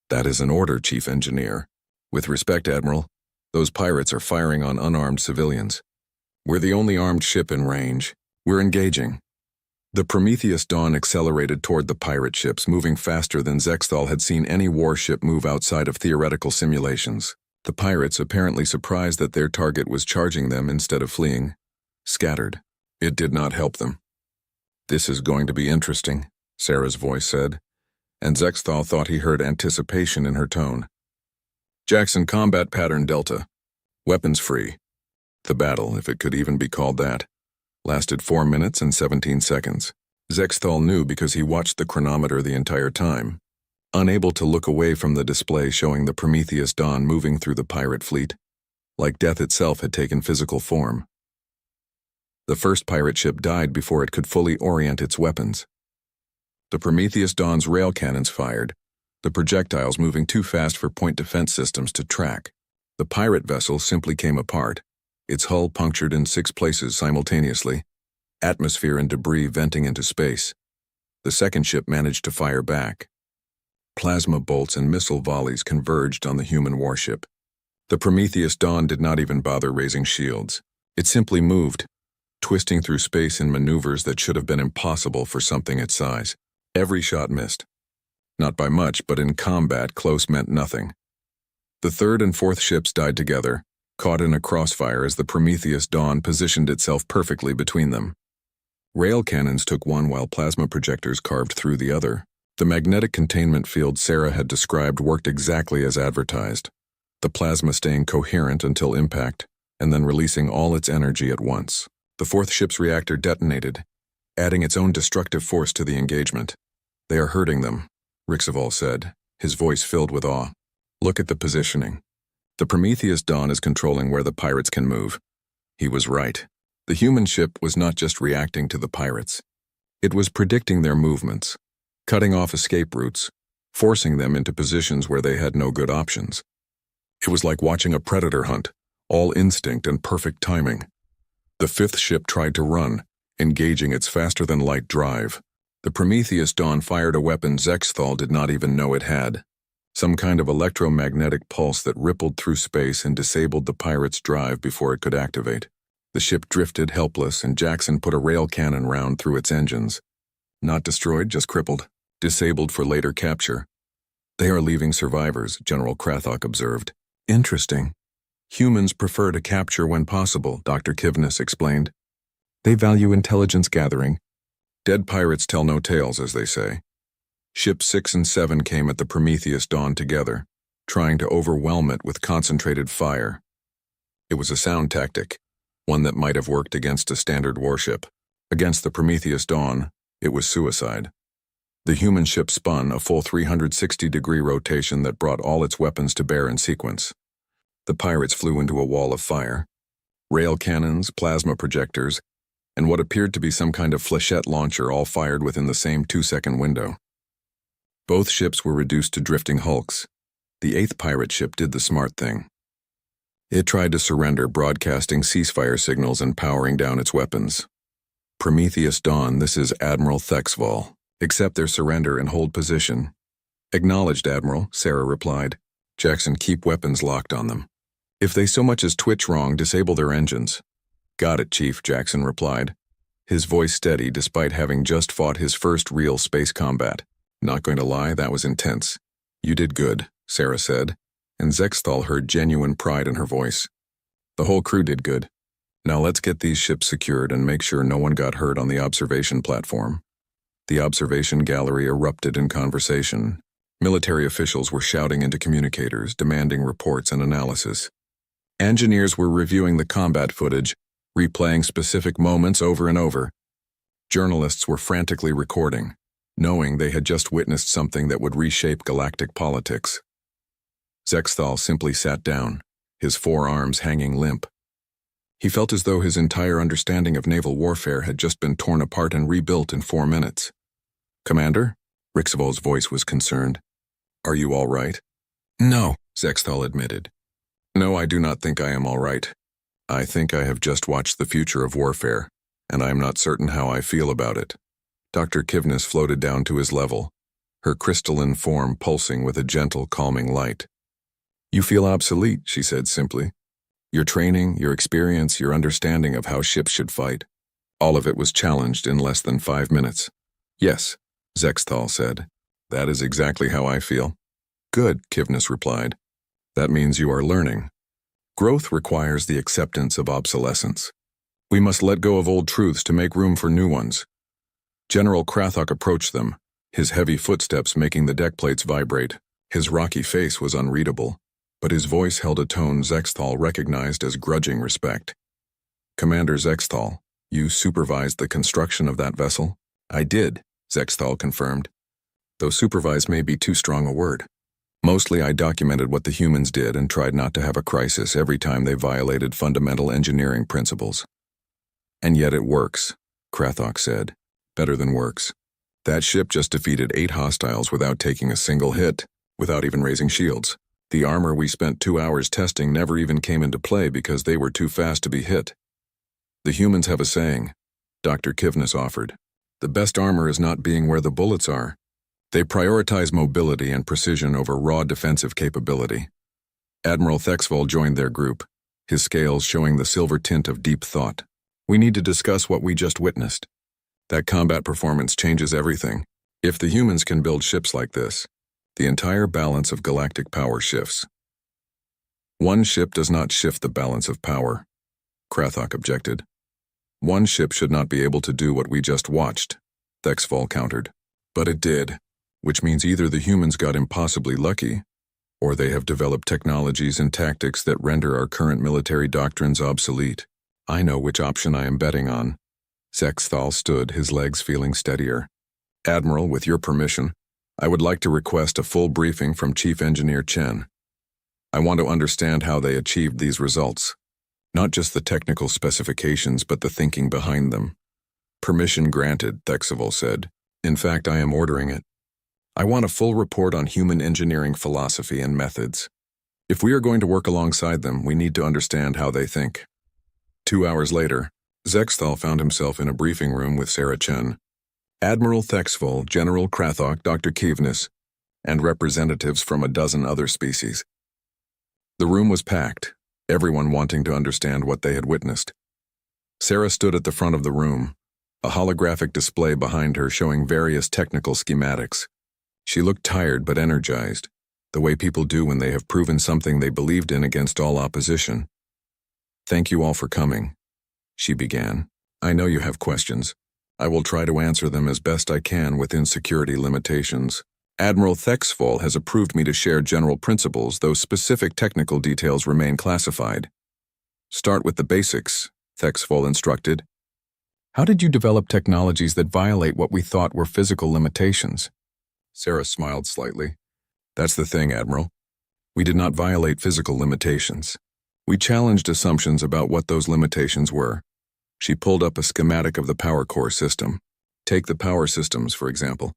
That is an order, Chief Engineer. With respect, Admiral, those pirates are firing on unarmed civilians. We're the only armed ship in range. We're engaging. The Prometheus Dawn accelerated toward the pirate ships, moving faster than Zexthal had seen any warship move outside of theoretical simulations. The pirates, apparently surprised that their target was charging them instead of fleeing, scattered. It did not help them. This is going to be interesting, Sarah's voice said, and Zexthal thought he heard anticipation in her tone. Jackson combat pattern Delta. Weapons free. The battle, if it could even be called that, lasted 4 minutes and 17 seconds. Zexthal knew because he watched the chronometer the entire time, unable to look away from the display showing the Prometheus Dawn moving through the pirate fleet, like death itself had taken physical form. The first pirate ship died before it could fully orient its weapons. The Prometheus Dawn's rail cannons fired, the projectiles moving too fast for point defense systems to track. The pirate vessel simply came apart, its hull punctured in 6 places simultaneously, atmosphere and debris venting into space. The second ship managed to fire back. Plasma bolts and missile volleys converged on the human warship. The Prometheus Dawn did not even bother raising shields. It simply moved, twisting through space in maneuvers that should have been impossible for something its size. Every shot missed. Not by much, but in combat, close meant nothing. The third and fourth ships died together, caught in a crossfire as the Prometheus Dawn positioned itself perfectly between them. Rail cannons took one while plasma projectors carved through the other. The magnetic containment field Sarah had described worked exactly as advertised, the plasma staying coherent until impact, and then releasing all its energy at once. The fourth ship's reactor detonated, adding its own destructive force to the engagement. They are hurting them, Rixaval said, his voice filled with awe. Look at the positioning. The Prometheus Dawn is controlling where the pirates can move. He was right. The human ship was not just reacting to the pirates. It was predicting their movements, cutting off escape routes, forcing them into positions where they had no good options. It was like watching a predator hunt, all instinct and perfect timing. The fifth ship tried to run, engaging its faster-than-light drive. The Prometheus Dawn fired a weapon Zexthal did not even know it had. Some kind of electromagnetic pulse that rippled through space and disabled the pirate's drive before it could activate. The ship drifted helpless and Jackson put a rail cannon round through its engines. Not destroyed, just crippled. Disabled for later capture. They are leaving survivors, General Krathok observed. Interesting. Humans prefer to capture when possible, Dr. Kivnis explained. They value intelligence gathering. Dead pirates tell no tales, as they say. Ships 6 and 7 came at the Prometheus dawn together, trying to overwhelm it with concentrated fire. It was a sound tactic, one that might have worked against a standard warship. Against the Prometheus dawn, it was suicide. The human ship spun a full 360-degree rotation that brought all its weapons to bear in sequence. The pirates flew into a wall of fire. Rail cannons, plasma projectors, and what appeared to be some kind of flechette launcher all fired within the same 2-second window. Both ships were reduced to drifting hulks. The 8th pirate ship did the smart thing. It tried to surrender, broadcasting ceasefire signals and powering down its weapons. Prometheus Dawn, this is Admiral Thexval. Accept their surrender and hold position. Acknowledged, Admiral, Sarah replied. Jackson, keep weapons locked on them. If they so much as twitch wrong, disable their engines. Got it, Chief, Jackson replied, his voice steady despite having just fought his first real space combat. Not going to lie, that was intense. You did good, Sarah said, and Zexthal heard genuine pride in her voice. The whole crew did good. Now let's get these ships secured and make sure no one got hurt on the observation platform. The observation gallery erupted in conversation. Military officials were shouting into communicators, demanding reports and analysis. Engineers were reviewing the combat footage, replaying specific moments over and over. Journalists were frantically recording, knowing they had just witnessed something that would reshape galactic politics. Zexthal simply sat down, his forearms hanging limp. He felt as though his entire understanding of naval warfare had just been torn apart and rebuilt in 4 minutes. Commander? Rixevol's voice was concerned. Are you all right? No, Zexthal admitted. No, I do not think I am all right. I think I have just watched the future of warfare, and I am not certain how I feel about it. Dr. Kivnis floated down to his level, her crystalline form pulsing with a gentle, calming light. You feel obsolete, she said simply. Your training, your experience, your understanding of how ships should fight, all of it was challenged in less than 5 minutes. Yes, Zexthal said. That is exactly how I feel. Good, Kivnis replied. That means you are learning. Growth requires the acceptance of obsolescence. We must let go of old truths to make room for new ones. General Krathok approached them, his heavy footsteps making the deck plates vibrate. His rocky face was unreadable, but his voice held a tone Zexthal recognized as grudging respect. Commander Zexthal, you supervised the construction of that vessel? I did, Zexthal confirmed. Though supervise may be too strong a word. Mostly I documented what the humans did and tried not to have a crisis every time they violated fundamental engineering principles. And yet it works, Krathok said. Better than works. That ship just defeated 8 hostiles without taking a single hit, without even raising shields. The armor we spent 2 hours testing never even came into play because they were too fast to be hit. The humans have a saying, Dr. Kivnis offered. The best armor is not being where the bullets are. They prioritize mobility and precision over raw defensive capability. Admiral Thexval joined their group, his scales showing the silver tint of deep thought. We need to discuss what we just witnessed. That combat performance changes everything. If the humans can build ships like this, the entire balance of galactic power shifts. One ship does not shift the balance of power, Krathok objected. One ship should not be able to do what we just watched, Thexval countered. But it did, which means either the humans got impossibly lucky, or they have developed technologies and tactics that render our current military doctrines obsolete. I know which option I am betting on. Zexthal stood, his legs feeling steadier. Admiral, with your permission, I would like to request a full briefing from Chief Engineer Chen. I want to understand how they achieved these results. Not just the technical specifications, but the thinking behind them. Permission granted, Thexval said. In fact, I am ordering it. I want a full report on human engineering philosophy and methods. If we are going to work alongside them, we need to understand how they think. 2 hours later, Zexthal found himself in a briefing room with Sarah Chen, Admiral Thexval, General Krathok, Dr. Kivnis, and representatives from a dozen other species. The room was packed, everyone wanting to understand what they had witnessed. Sarah stood at the front of the room, a holographic display behind her showing various technical schematics. She looked tired but energized, the way people do when they have proven something they believed in against all opposition. "Thank you all for coming," she began. "I know you have questions. I will try to answer them as best I can within security limitations. Admiral Thexfall has approved me to share general principles, though specific technical details remain classified." "Start with the basics," Thexfall instructed. "How did you develop technologies that violate what we thought were physical limitations?" Sarah smiled slightly. "That's the thing, Admiral. We did not violate physical limitations. We challenged assumptions about what those limitations were." She pulled up a schematic of the power core system. "Take the power systems, for example.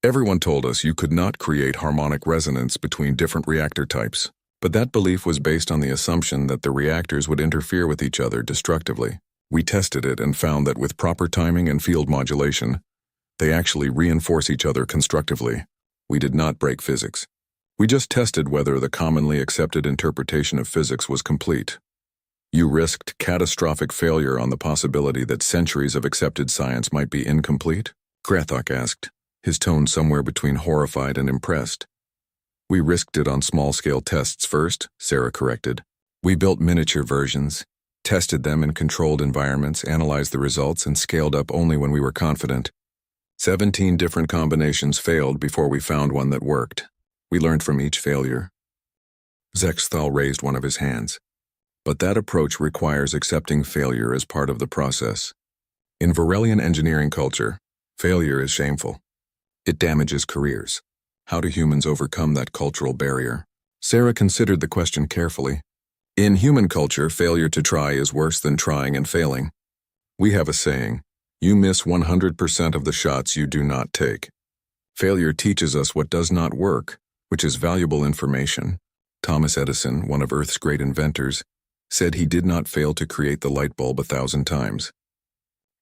Everyone told us you could not create harmonic resonance between different reactor types, but that belief was based on the assumption that the reactors would interfere with each other destructively. We tested it and found that with proper timing and field modulation, they actually reinforce each other constructively. We did not break physics. We just tested whether the commonly accepted interpretation of physics was complete." "You risked catastrophic failure on the possibility that centuries of accepted science might be incomplete?" Krathok asked, his tone somewhere between horrified and impressed. "We risked it on small-scale tests first," Sarah corrected. "We built miniature versions, tested them in controlled environments, analyzed the results, and scaled up only when we were confident. 17 different combinations failed before we found one that worked. We learned from each failure." Zexthal raised one of his hands. "But that approach requires accepting failure as part of the process. In Varelian engineering culture, failure is shameful. It damages careers. How do humans overcome that cultural barrier?" Sarah considered the question carefully. "In human culture, failure to try is worse than trying and failing. We have a saying, you miss 100% of the shots you do not take. Failure teaches us what does not work, which is valuable information. Thomas Edison, one of Earth's great inventors, said he did not fail to create the light bulb 1,000 times.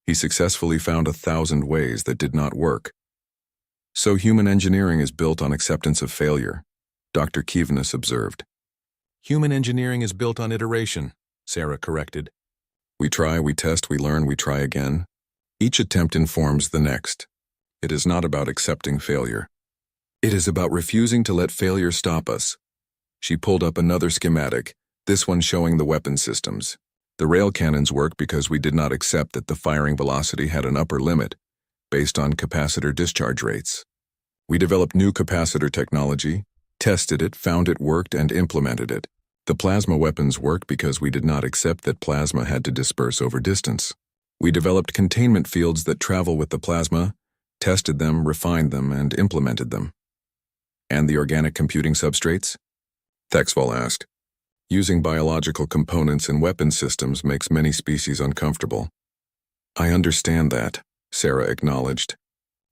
He successfully found 1,000 ways that did not work. So human engineering is built on acceptance of failure," Dr. Kivnis observed. "Human engineering is built on iteration," Sarah corrected. "We try, we test, we learn, we try again. Each attempt informs the next. It is not about accepting failure. It is about refusing to let failure stop us." She pulled up another schematic, this one showing the weapon systems. "The rail cannons work because we did not accept that the firing velocity had an upper limit, based on capacitor discharge rates. We developed new capacitor technology, tested it, found it worked, and implemented it. The plasma weapons work because we did not accept that plasma had to disperse over distance. We developed containment fields that travel with the plasma, tested them, refined them, and implemented them." "And the organic computing substrates?" Thexfall asked. "Using biological components in weapon systems makes many species uncomfortable." "I understand that," Sarah acknowledged.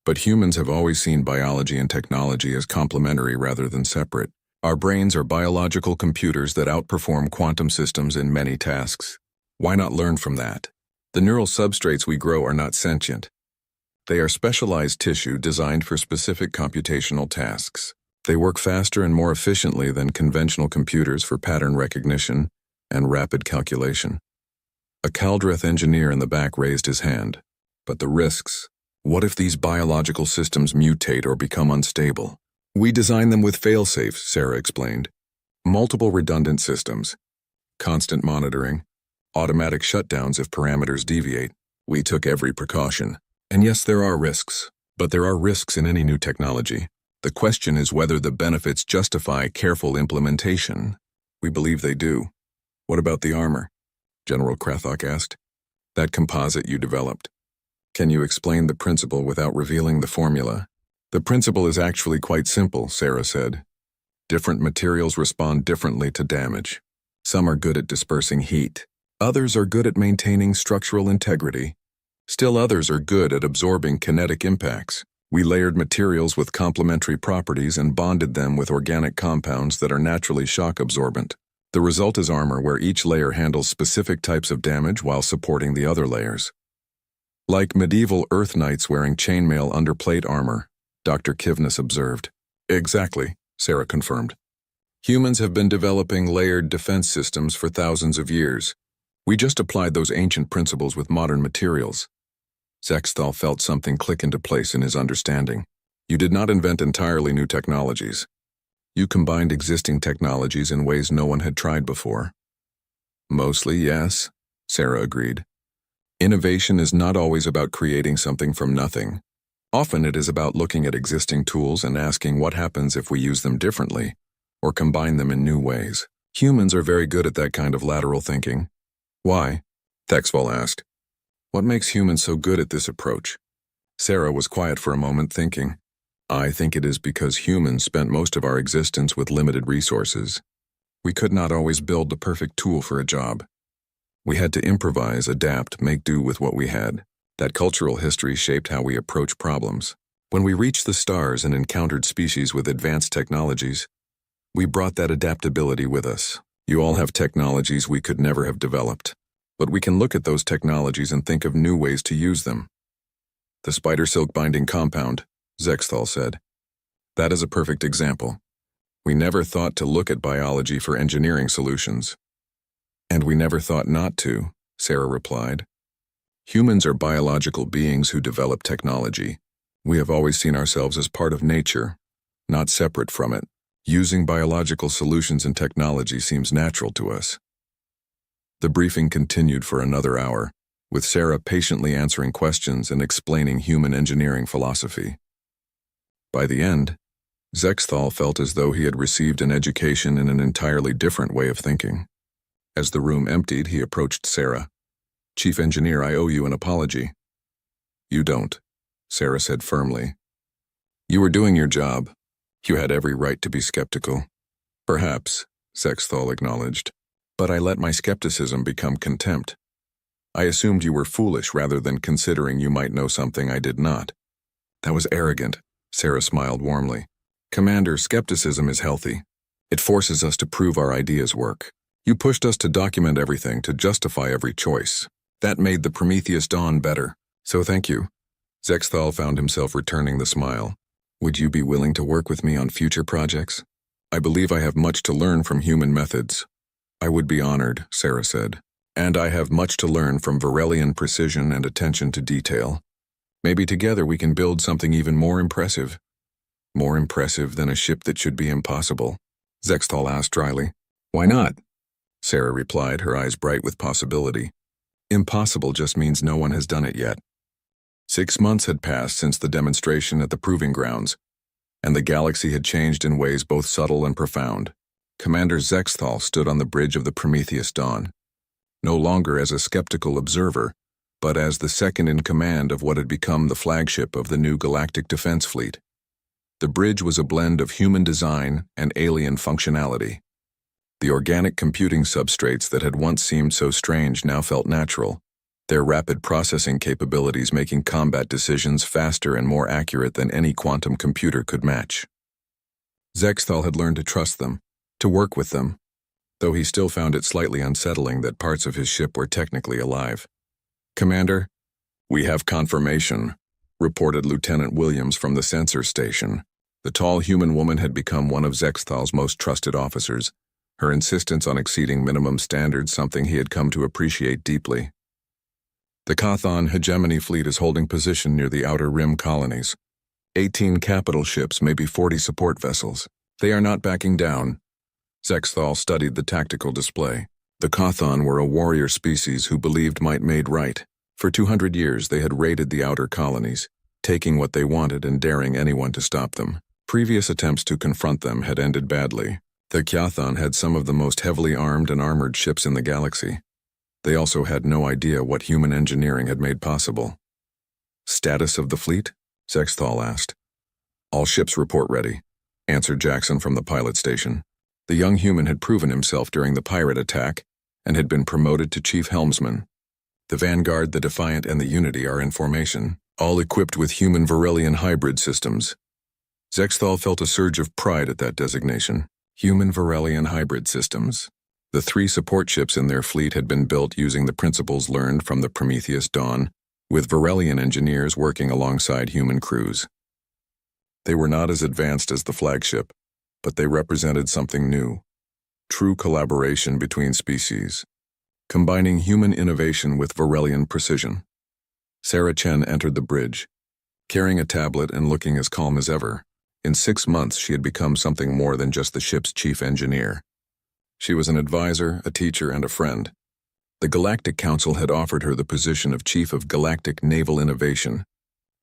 "But humans have always seen biology and technology as complementary rather than separate. Our brains are biological computers that outperform quantum systems in many tasks. Why not learn from that? The neural substrates we grow are not sentient. They are specialized tissue designed for specific computational tasks. They work faster and more efficiently than conventional computers for pattern recognition and rapid calculation." A Kaldreth engineer in the back raised his hand. "But the risks. What if these biological systems mutate or become unstable?" "We design them with fail-safes," Sarah explained. "Multiple redundant systems, constant monitoring, automatic shutdowns if parameters deviate. We took every precaution. And yes, there are risks, but there are risks in any new technology. The question is whether the benefits justify careful implementation. We believe they do." "What about the armor?" General Krathok asked. "That composite you developed. Can you explain the principle without revealing the formula?" "The principle is actually quite simple," Sarah said. "Different materials respond differently to damage. Some are good at dispersing heat. Others are good at maintaining structural integrity. Still others are good at absorbing kinetic impacts. We layered materials with complementary properties and bonded them with organic compounds that are naturally shock absorbent. The result is armor where each layer handles specific types of damage while supporting the other layers. Like medieval Earth Knights wearing chainmail underplate armor," Dr. Kivnis observed. "Exactly," Sarah confirmed. "Humans have been developing layered defense systems for thousands of years. We just applied those ancient principles with modern materials." Zexthal felt something click into place in his understanding. "You did not invent entirely new technologies. You combined existing technologies in ways no one had tried before. Mostly, yes, Sarah agreed. Innovation is not always about creating something from nothing. Often it is about looking at existing tools and asking what happens if we use them differently, or combine them in new ways. Humans are very good at that kind of lateral thinking. Why? Texval asked. What makes humans so good at this approach? Sarah was quiet for a moment, thinking. I think it is because humans spent most of our existence with limited resources. We could not always build the perfect tool for a job. We had to improvise, adapt, make do with what we had. That cultural history shaped how we approach problems. When we reached the stars and encountered species with advanced technologies, we brought that adaptability with us. You all have technologies we could never have developed, but we can look at those technologies and think of new ways to use them. The spider silk binding compound, Zexthal said. That is a perfect example. We never thought to look at biology for engineering solutions. And we never thought not to, Sarah replied. Humans are biological beings who develop technology. We have always seen ourselves as part of nature, not separate from it. Using biological solutions and technology seems natural to us. The briefing continued for another hour, with Sarah patiently answering questions and explaining human engineering philosophy. By the end, Zexthal felt as though he had received an education in an entirely different way of thinking. As the room emptied, he approached Sarah. Chief Engineer, I owe you an apology. You don't, Sarah said firmly. You were doing your job. You had every right to be skeptical. Perhaps, Zexthal acknowledged, but I let my skepticism become contempt. I assumed you were foolish rather than considering you might know something I did not. That was arrogant, Sarah smiled warmly. Commander, skepticism is healthy. It forces us to prove our ideas work. You pushed us to document everything, to justify every choice. That made the Prometheus Dawn better. So thank you. Zexthal found himself returning the smile. Would you be willing to work with me on future projects? I believe I have much to learn from human methods. I would be honored, Sarah said. And I have much to learn from Varelian precision and attention to detail. Maybe together we can build something even more impressive. More impressive than a ship that should be impossible, Zexthal asked dryly. Why not? Sarah replied, her eyes bright with possibility. Impossible just means no one has done it yet. 6 months had passed since the demonstration at the proving grounds, and the galaxy had changed in ways both subtle and profound. Commander Zexthal stood on the bridge of the Prometheus Dawn, no longer as a skeptical observer, but as the second in command of what had become the flagship of the new galactic defense fleet. The bridge was a blend of human design and alien functionality. The organic computing substrates that had once seemed so strange now felt natural, their rapid processing capabilities making combat decisions faster and more accurate than any quantum computer could match. Zexthal had learned to trust them, to work with them, though he still found it slightly unsettling that parts of his ship were technically alive. Commander, we have confirmation, reported Lieutenant Williams from the sensor station. The tall human woman had become one of Zexthal's most trusted officers, her insistence on exceeding minimum standards something he had come to appreciate deeply. The Kathon hegemony fleet is holding position near the Outer Rim colonies. 18 capital ships, maybe 40 support vessels. They are not backing down. Zexthal studied the tactical display. The Kathon were a warrior species who believed might made right. For 200 years they had raided the outer colonies, taking what they wanted and daring anyone to stop them. Previous attempts to confront them had ended badly. The Kathon had some of the most heavily armed and armored ships in the galaxy. They also had no idea what human engineering had made possible. Status of the fleet? Zexthal asked. All ships report ready, answered Jackson from the pilot station. The young human had proven himself during the pirate attack and had been promoted to chief helmsman. The Vanguard, the Defiant, and the Unity are in formation, all equipped with human Varelian hybrid systems. Zexthal felt a surge of pride at that designation. Human Varelian hybrid systems. The 3 support ships in their fleet had been built using the principles learned from the Prometheus Dawn, with Varelian engineers working alongside human crews. They were not as advanced as the flagship, but they represented something new. True collaboration between species, combining human innovation with Varelian precision. Sarah Chen entered the bridge, carrying a tablet and looking as calm as ever. In 6 months, she had become something more than just the ship's chief engineer. She was an advisor, a teacher, and a friend. The Galactic Council had offered her the position of Chief of Galactic Naval Innovation,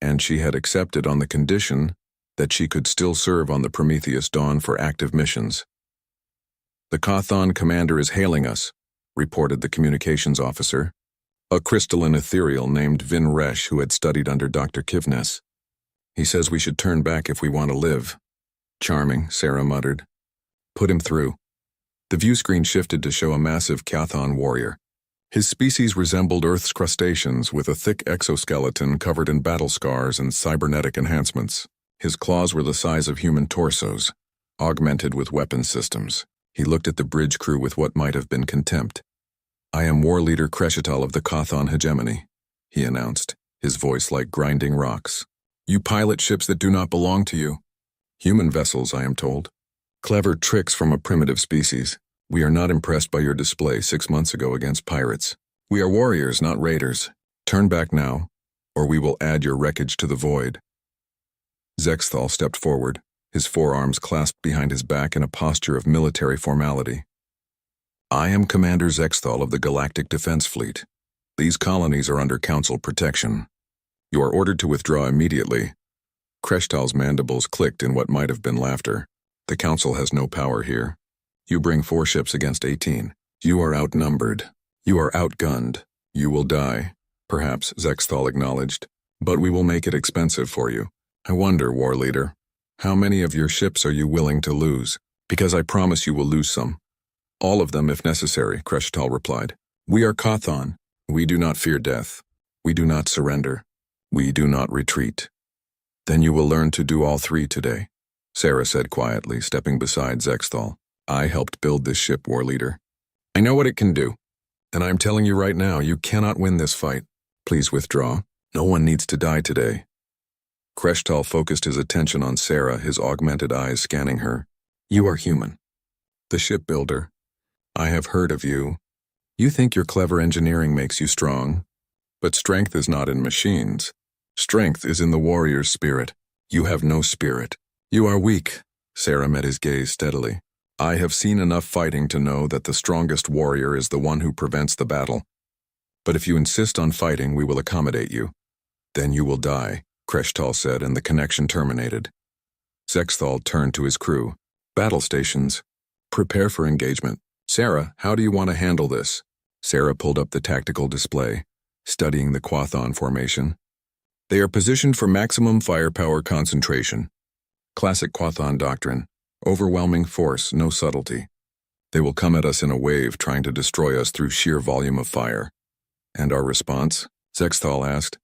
and she had accepted on the condition that she could still serve on the Prometheus Dawn for active missions. "The Chthon commander is hailing us," reported the communications officer, a crystalline ethereal named Vin Resh who had studied under Dr. Kivnes. "He says we should turn back if we want to live." "Charming," Sarah muttered. "Put him through." The view screen shifted to show a massive Chthon warrior. His species resembled Earth's crustaceans with a thick exoskeleton covered in battle scars and cybernetic enhancements. His claws were the size of human torsos, augmented with weapon systems. He looked at the bridge crew with what might have been contempt. "I am War Leader Crescital of the Chthon Hegemony," he announced, his voice like grinding rocks. "You pilot ships that do not belong to you. Human vessels, I am told. Clever tricks from a primitive species. We are not impressed by your display 6 months ago against pirates. We are warriors, not raiders. Turn back now, or we will add your wreckage to the void." Zexthal stepped forward, his forearms clasped behind his back in a posture of military formality. "I am Commander Zexthal of the Galactic Defense Fleet. These colonies are under Council protection. You are ordered to withdraw immediately." Kreshtal's mandibles clicked in what might have been laughter. "The Council has no power here. You bring 4 ships against 18. You are outnumbered. You are outgunned. You will die," perhaps, Zexthal acknowledged. "But we will make it expensive for you. I wonder, War Leader, how many of your ships are you willing to lose? Because I promise you will lose some." "All of them if necessary," Kreshtal replied. "We are Chthon. We do not fear death. We do not surrender. We do not retreat." "Then you will learn to do all 3 today," Sarah said quietly, stepping beside Zexthal. "I helped build this ship, War Leader. I know what it can do. And I'm telling you right now, you cannot win this fight. Please withdraw. No one needs to die today." Kreshtal focused his attention on Sarah, his augmented eyes scanning her. "You are human. The shipbuilder. I have heard of you. You think your clever engineering makes you strong. But strength is not in machines. Strength is in the warrior's spirit. You have no spirit. You are weak." Sarah met his gaze steadily. "I have seen enough fighting to know that the strongest warrior is the one who prevents the battle. But if you insist on fighting, we will accommodate you. Then you will die," Kreshtal said, and the connection terminated. Zexthal turned to his crew. "Battle stations. Prepare for engagement. Sarah, how do you want to handle this?" Sarah pulled up the tactical display, studying the Chthon formation. "They are positioned for maximum firepower concentration. Classic Chthon doctrine. Overwhelming force, no subtlety. They will come at us in a wave, trying to destroy us through sheer volume of fire." "And our response?" Zexthal asked.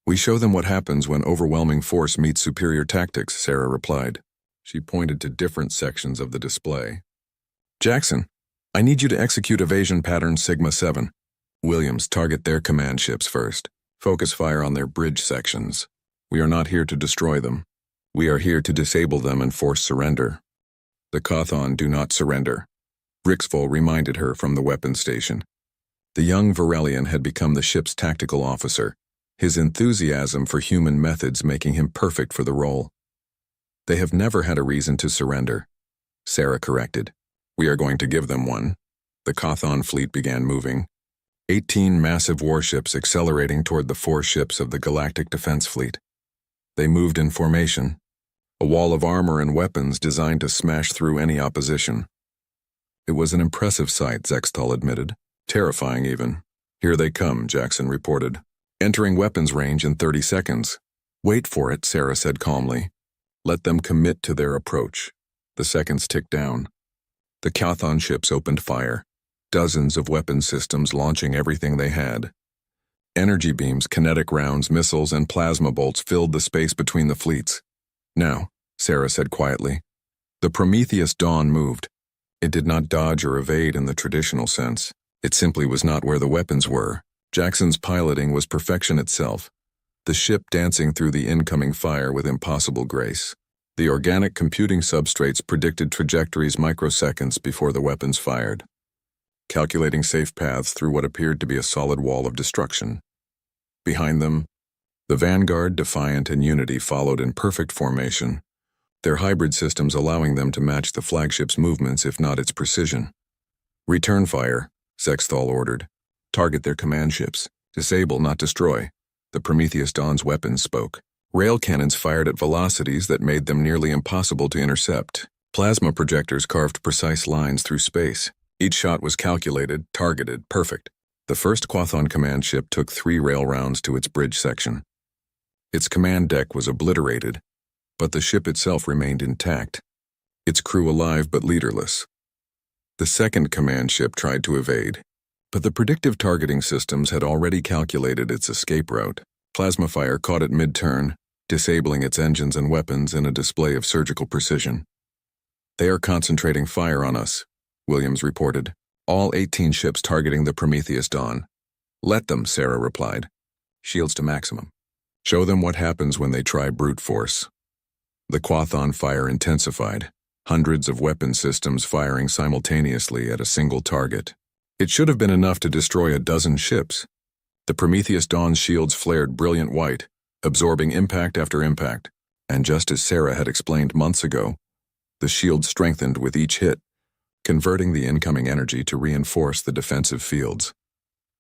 "We show them what happens when overwhelming force meets superior tactics," Sarah replied. She pointed to different sections of the display. "Jackson, I need you to execute evasion pattern Sigma 7. Williams, target their command ships first. Focus fire on their bridge sections. We are not here to destroy them. We are here to disable them and force surrender." "The Chthon do not surrender," Rixvoll reminded her from the weapons station. The young Varelian had become the ship's tactical officer, his enthusiasm for human methods making him perfect for the role. "They have never had a reason to surrender," Sarah corrected. "We are going to give them one." The Chthon fleet began moving. 18 massive warships accelerating toward the 4 ships of the Galactic Defense Fleet. They moved in formation, a wall of armor and weapons designed to smash through any opposition. It was an impressive sight, Zexthal admitted. Terrifying even. "Here they come," Jackson reported. "Entering weapons range in 30 seconds. "Wait for it," Sarah said calmly. "Let them commit to their approach." The seconds ticked down. The Chthon ships opened fire, dozens of weapon systems launching everything they had. Energy beams, kinetic rounds, missiles, and plasma bolts filled the space between the fleets. "Now," Sarah said quietly. The Prometheus Dawn moved. It did not dodge or evade in the traditional sense. It simply was not where the weapons were. Jackson's piloting was perfection itself, the ship dancing through the incoming fire with impossible grace. The organic computing substrates predicted trajectories microseconds before the weapons fired, calculating safe paths through what appeared to be a solid wall of destruction. Behind them, the Vanguard, Defiant, and Unity followed in perfect formation, their hybrid systems allowing them to match the flagship's movements if not its precision. "Return fire," Zexthal ordered. "Target their command ships. Disable, not destroy." The Prometheus Dawn's weapons spoke. Rail cannons fired at velocities that made them nearly impossible to intercept. Plasma projectors carved precise lines through space. Each shot was calculated, targeted, perfect. The first Quathon command ship took 3 rail rounds to its bridge section. Its command deck was obliterated, but the ship itself remained intact, its crew alive but leaderless. The second command ship tried to evade, but the predictive targeting systems had already calculated its escape route. Plasma fire caught it mid-turn, disabling its engines and weapons in a display of surgical precision. "They are concentrating fire on us," Williams reported. "All 18 ships targeting the Prometheus Dawn." "Let them," Sarah replied. "Shields to maximum. Show them what happens when they try brute force." The Quathon fire intensified, hundreds of weapon systems firing simultaneously at a single target. It should have been enough to destroy a dozen ships. The Prometheus Dawn's shields flared brilliant white, absorbing impact after impact, and just as Sarah had explained months ago, the shield strengthened with each hit, converting the incoming energy to reinforce the defensive fields.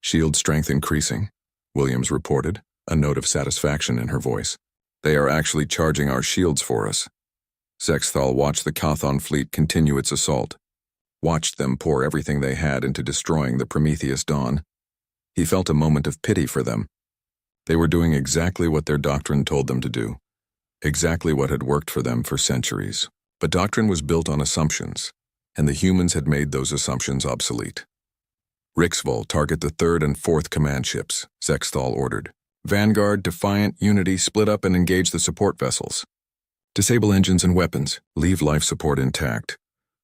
"Shield strength increasing," Williams reported, a note of satisfaction in her voice. "They are actually charging our shields for us." Zexthal watched the Quathon fleet continue its assault, watched them pour everything they had into destroying the Prometheus Dawn. He felt a moment of pity for them. They were doing exactly what their doctrine told them to do, exactly what had worked for them for centuries. But doctrine was built on assumptions, and the humans had made those assumptions obsolete. "Rixvol, target the 3rd and 4th command ships," Zexthal ordered. "Vanguard, Defiant, Unity, split up and engage the support vessels. Disable engines and weapons, leave life support intact."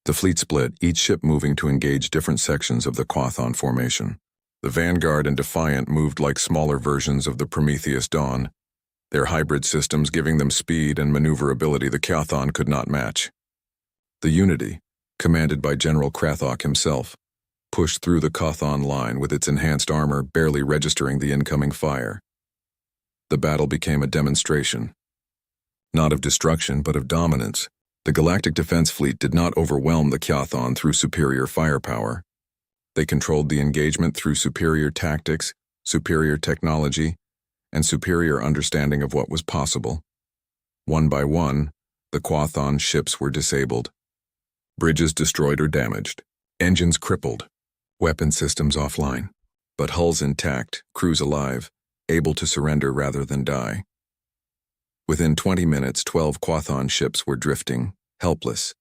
The fleet split, each ship moving to engage different sections of the Quathon formation. The Vanguard and Defiant moved like smaller versions of the Prometheus Dawn, their hybrid systems giving them speed and maneuverability the Quathon could not match. The Unity, commanded by General Krathok himself, pushed through the Quathon line with its enhanced armor barely registering the incoming fire. The battle became a demonstration, not of destruction but of dominance. The Galactic Defense Fleet did not overwhelm the Quathon through superior firepower. They controlled the engagement through superior tactics, superior technology, and superior understanding of what was possible. One by one, the Quathon ships were disabled. Bridges destroyed or damaged, engines crippled, weapon systems offline, but hulls intact, crews alive, able to surrender rather than die. Within 20 minutes, 12 Quathon ships were drifting, helpless.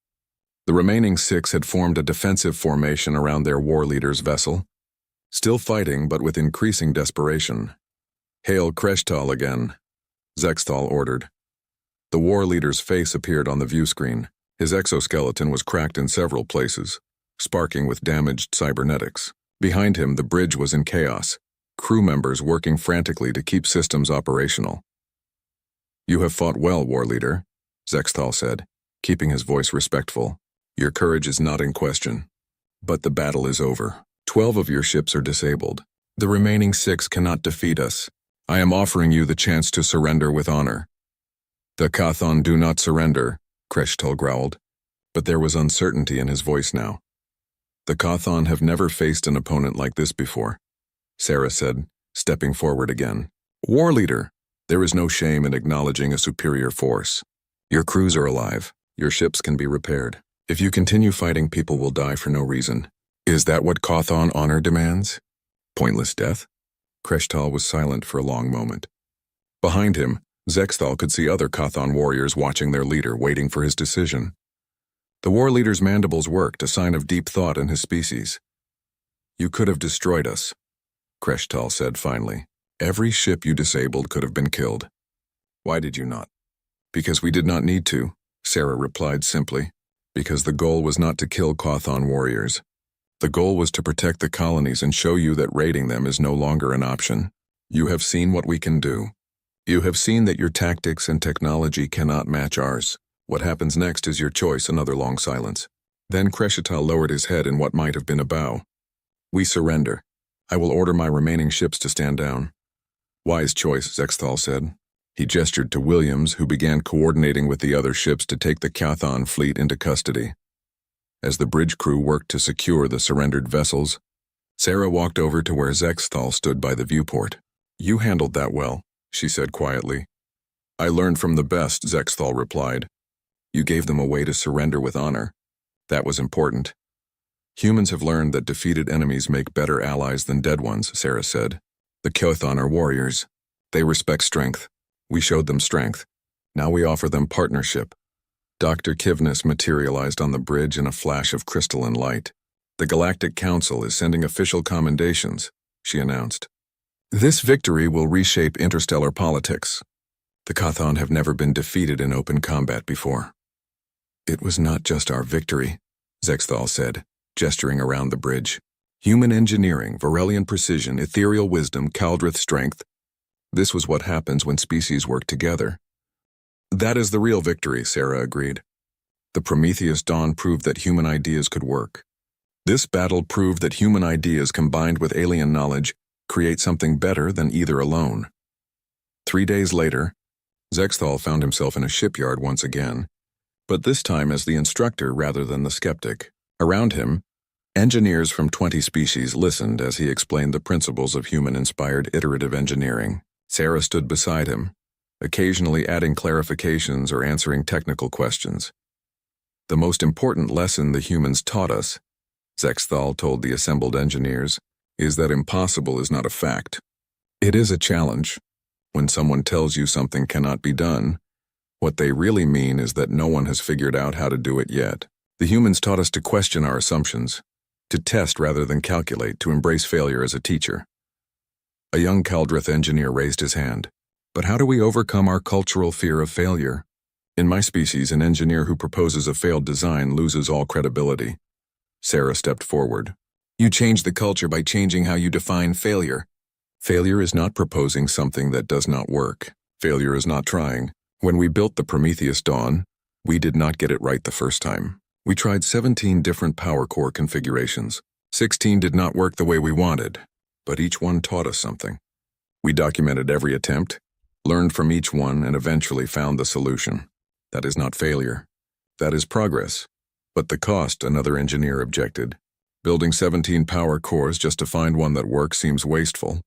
The remaining 6 had formed a defensive formation around their war leader's vessel, still fighting but with increasing desperation. "Hail Kreshtal again," Zexthal ordered. The war leader's face appeared on the view screen. His exoskeleton was cracked in several places, sparking with damaged cybernetics. Behind him, the bridge was in chaos, crew members working frantically to keep systems operational. "You have fought well, war leader," Zexthal said, keeping his voice respectful. "Your courage is not in question. But the battle is over. 12 of your ships are disabled. The remaining 6 cannot defeat us. I am offering you the chance to surrender with honor." "The Quathon do not surrender," Kreshtal growled, but there was uncertainty in his voice now. "The Quathon have never faced an opponent like this before," Sarah said, stepping forward again. "War leader, there is no shame in acknowledging a superior force. Your crews are alive. Your ships can be repaired. If you continue fighting, people will die for no reason. Is that what Quathon honor demands? Pointless death?" Kreshtal was silent for a long moment. Behind him, Zexthal could see other Quathon warriors watching their leader, waiting for his decision. The war leader's mandibles worked, a sign of deep thought in his species. "You could have destroyed us," Kreshtal said finally. "Every ship you disabled could have been killed. Why did you not?" "Because we did not need to," Sarah replied simply. "Because the goal was not to kill Quathon warriors. The goal was to protect the colonies and show you that raiding them is no longer an option. You have seen what we can do. You have seen that your tactics and technology cannot match ours. What happens next is your choice." Another long silence. Then Kreshtal lowered his head in what might have been a bow. "We surrender. I will order my remaining ships to stand down." "Wise choice," Zexthal said. He gestured to Williams, who began coordinating with the other ships to take the Chthon fleet into custody. As the bridge crew worked to secure the surrendered vessels, Sarah walked over to where Zexthal stood by the viewport. "You handled that well," she said quietly. "I learned from the best," Zexthal replied. "You gave them a way to surrender with honor. That was important." "Humans have learned that defeated enemies make better allies than dead ones," Sarah said. "The Chthon are warriors. They respect strength. We showed them strength. Now we offer them partnership." Dr. Kivnis materialized on the bridge in a flash of crystalline light. "The Galactic Council is sending official commendations," she announced. "This victory will reshape interstellar politics. The Chthon have never been defeated in open combat before." "It was not just our victory," Zexthal said, gesturing around the bridge. "Human engineering, Varelian precision, ethereal wisdom, Kaldrith strength. This was what happens when species work together." "That is the real victory," Sarah agreed. "The Prometheus Dawn proved that human ideas could work. This battle proved that human ideas combined with alien knowledge create something better than either alone." 3 days later, Zexthal found himself in a shipyard once again, but this time as the instructor rather than the skeptic. Around him, engineers from 20 species listened as he explained the principles of human-inspired iterative engineering. Sarah stood beside him, occasionally adding clarifications or answering technical questions. "The most important lesson the humans taught us," Zexthal told the assembled engineers, "is that impossible is not a fact. It is a challenge. When someone tells you something cannot be done, what they really mean is that no one has figured out how to do it yet. The humans taught us to question our assumptions, to test rather than calculate, to embrace failure as a teacher." A young Kaldrith engineer raised his hand. "But how do we overcome our cultural fear of failure? In my species, an engineer who proposes a failed design loses all credibility." Sarah stepped forward. "You change the culture by changing how you define failure. Failure is not proposing something that does not work. Failure is not trying. When we built the Prometheus Dawn, we did not get it right the first time. We tried 17 different power core configurations. 16 did not work the way we wanted, but each one taught us something. We documented every attempt, learned from each one, and eventually found the solution. That is not failure. That is progress." "But the cost," another engineer objected. "Building 17 power cores just to find one that works seems wasteful.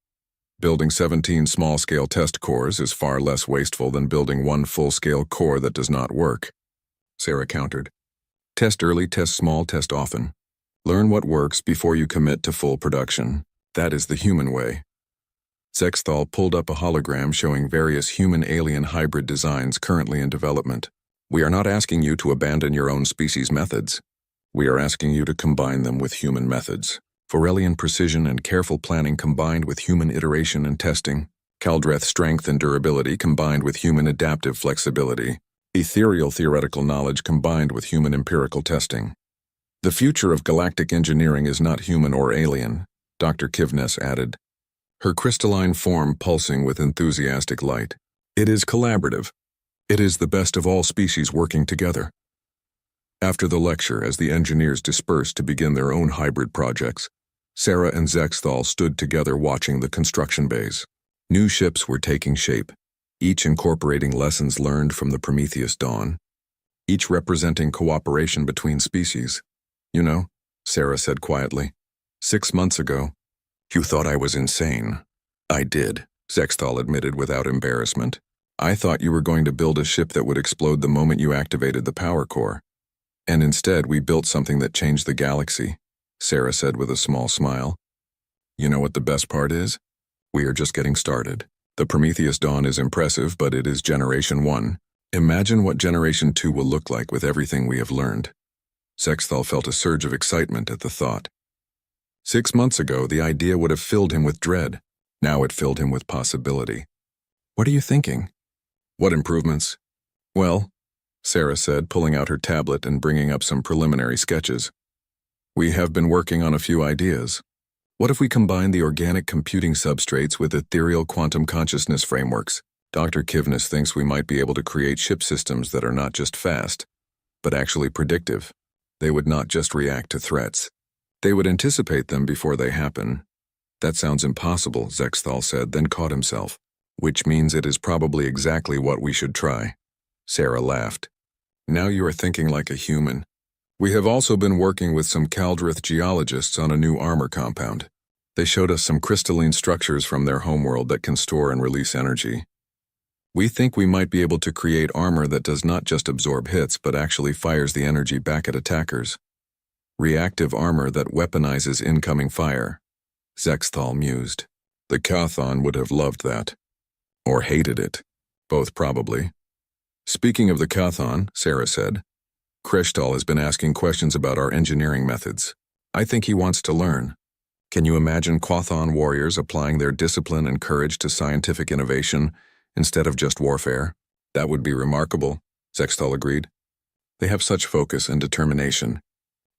Building 17 small-scale test cores is far less wasteful than building one full-scale core that does not work," Sarah countered. "Test early, test small, test often. Learn what works before you commit to full production. That is the human way." Zexthal pulled up a hologram showing various human-alien hybrid designs currently in development. "We are not asking you to abandon your own species' methods. We are asking you to combine them with human methods. Varelian precision and careful planning combined with human iteration and testing. Kaldrith strength and durability combined with human adaptive flexibility. Ethereal theoretical knowledge combined with human empirical testing. The future of galactic engineering is not human or alien," Dr. Kivnis added, her crystalline form pulsing with enthusiastic light. "It is collaborative. It is the best of all species working together." After the lecture, as the engineers dispersed to begin their own hybrid projects, Sarah and Zexthal stood together watching the construction bays. New ships were taking shape, each incorporating lessons learned from the Prometheus Dawn, each representing cooperation between species. "You know," Sarah said quietly, 6 months ago, you thought I was insane." "I did," Zexthal admitted without embarrassment. "I thought you were going to build a ship that would explode the moment you activated the power core. And instead we built something that changed the galaxy," Sarah said with a small smile. "You know what the best part is? We are just getting started. The Prometheus Dawn is impressive, but it is Generation 1. Imagine what Generation 2 will look like with everything we have learned." Zexthal felt a surge of excitement at the thought. 6 months ago, the idea would have filled him with dread. Now it filled him with possibility. "What are you thinking?" "What improvements?" "Well," Sarah said, pulling out her tablet and bringing up some preliminary sketches, "we have been working on a few ideas. What if we combine the organic computing substrates with ethereal quantum consciousness frameworks? Dr. Kivnis thinks we might be able to create ship systems that are not just fast, but actually predictive. They would not just react to threats. They would anticipate them before they happen." "That sounds impossible," Zexthal said, then caught himself. Which means it is probably exactly what we should try. Sarah laughed. Now you are thinking like a human. We have also been working with some Kaldrith geologists on a new armor compound. They showed us some crystalline structures from their homeworld that can store and release energy. We think we might be able to create armor that does not just absorb hits but actually fires the energy back at attackers. Reactive armor that weaponizes incoming fire. Zexthal mused. The Kathon would have loved that. Or hated it. Both probably. Speaking of the Kathon, Sarah said, Kreshtal has been asking questions about our engineering methods. I think he wants to learn. Can you imagine Kathon warriors applying their discipline and courage to scientific innovation instead of just warfare? That would be remarkable, Zexthal agreed. They have such focus and determination.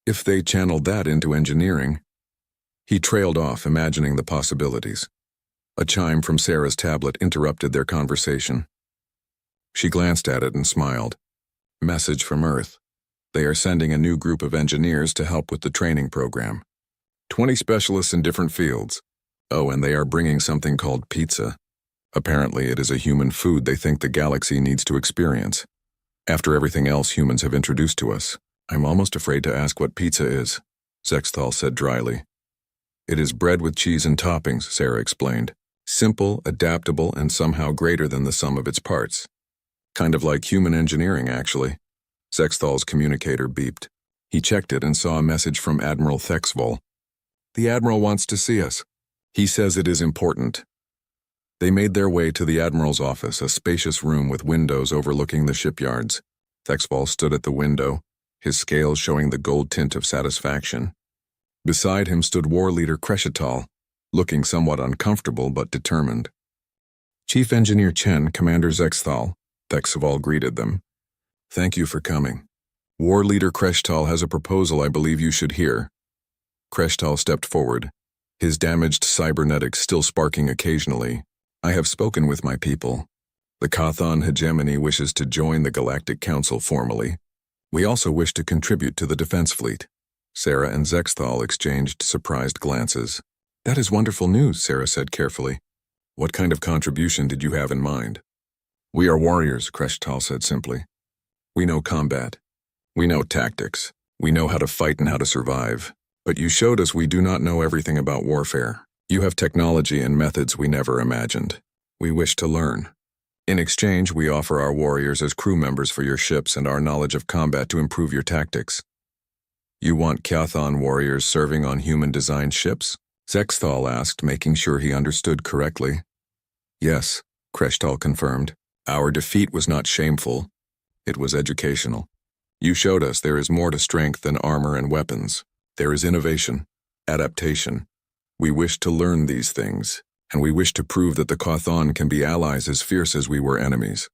If they channeled that into engineering. He trailed off, imagining the possibilities. A chime from Sarah's tablet interrupted their conversation. She glanced at it and smiled. Message from Earth. They are sending a new group of engineers to help with the training program. 20 specialists in different fields. Oh, and they are bringing something called pizza. Apparently it is a human food they think the galaxy needs to experience. After everything else humans have introduced to us, I'm almost afraid to ask what pizza is, Zexthal said dryly. It is bread with cheese and toppings, Sarah explained. Simple, adaptable, and somehow greater than the sum of its parts. Kind of like human engineering, actually. Zexthal's communicator beeped. He checked it and saw a message from Admiral Thexval. The Admiral wants to see us. He says it is important. They made their way to the Admiral's office, a spacious room with windows overlooking the shipyards. Thexval stood at the window, his scales showing the gold tint of satisfaction. Beside him stood War Leader Kreshetal, looking somewhat uncomfortable but determined. Chief Engineer Chen, Commander Zexthal, Thexval greeted them. Thank you for coming. War Leader Kreshetal has a proposal I believe you should hear. Kreshetal stepped forward, his damaged cybernetics still sparking occasionally. I have spoken with my people. The Kathon hegemony wishes to join the Galactic Council formally. We also wish to contribute to the defense fleet. Sarah and Zexthal exchanged surprised glances. That is wonderful news, Sarah said carefully. What kind of contribution did you have in mind? We are warriors, Kreshetal said simply. We know combat. We know tactics. We know how to fight and how to survive. But you showed us we do not know everything about warfare. You have technology and methods we never imagined. We wish to learn. In exchange, we offer our warriors as crew members for your ships and our knowledge of combat to improve your tactics. You want Kathon warriors serving on human-designed ships? Zexthal asked, making sure he understood correctly. Yes, Kreshetal confirmed. Our defeat was not shameful. It was educational. You showed us there is more to strength than armor and weapons. There is innovation, adaptation. We wish to learn these things, and we wish to prove that the Kathon can be allies as fierce as we were enemies.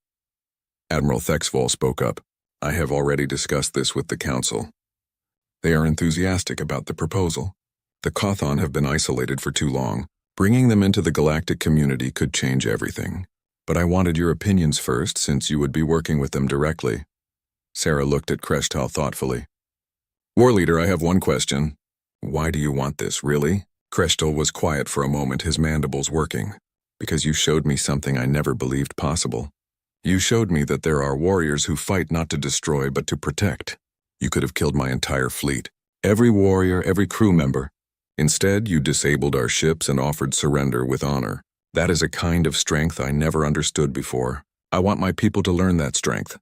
Admiral Thexval spoke up. I have already discussed this with the Council. They are enthusiastic about the proposal. The Kathon have been isolated for too long. Bringing them into the galactic community could change everything. But I wanted your opinions first, since you would be working with them directly. Sarah looked at Kreshetal thoughtfully. War Leader, I have one question. Why do you want this, really? Kreshetal was quiet for a moment, his mandibles working. Because you showed me something I never believed possible. You showed me that there are warriors who fight not to destroy but to protect. You could have killed my entire fleet. Every warrior, every crew member. Instead, you disabled our ships and offered surrender with honor. That is a kind of strength I never understood before. I want my people to learn that strength.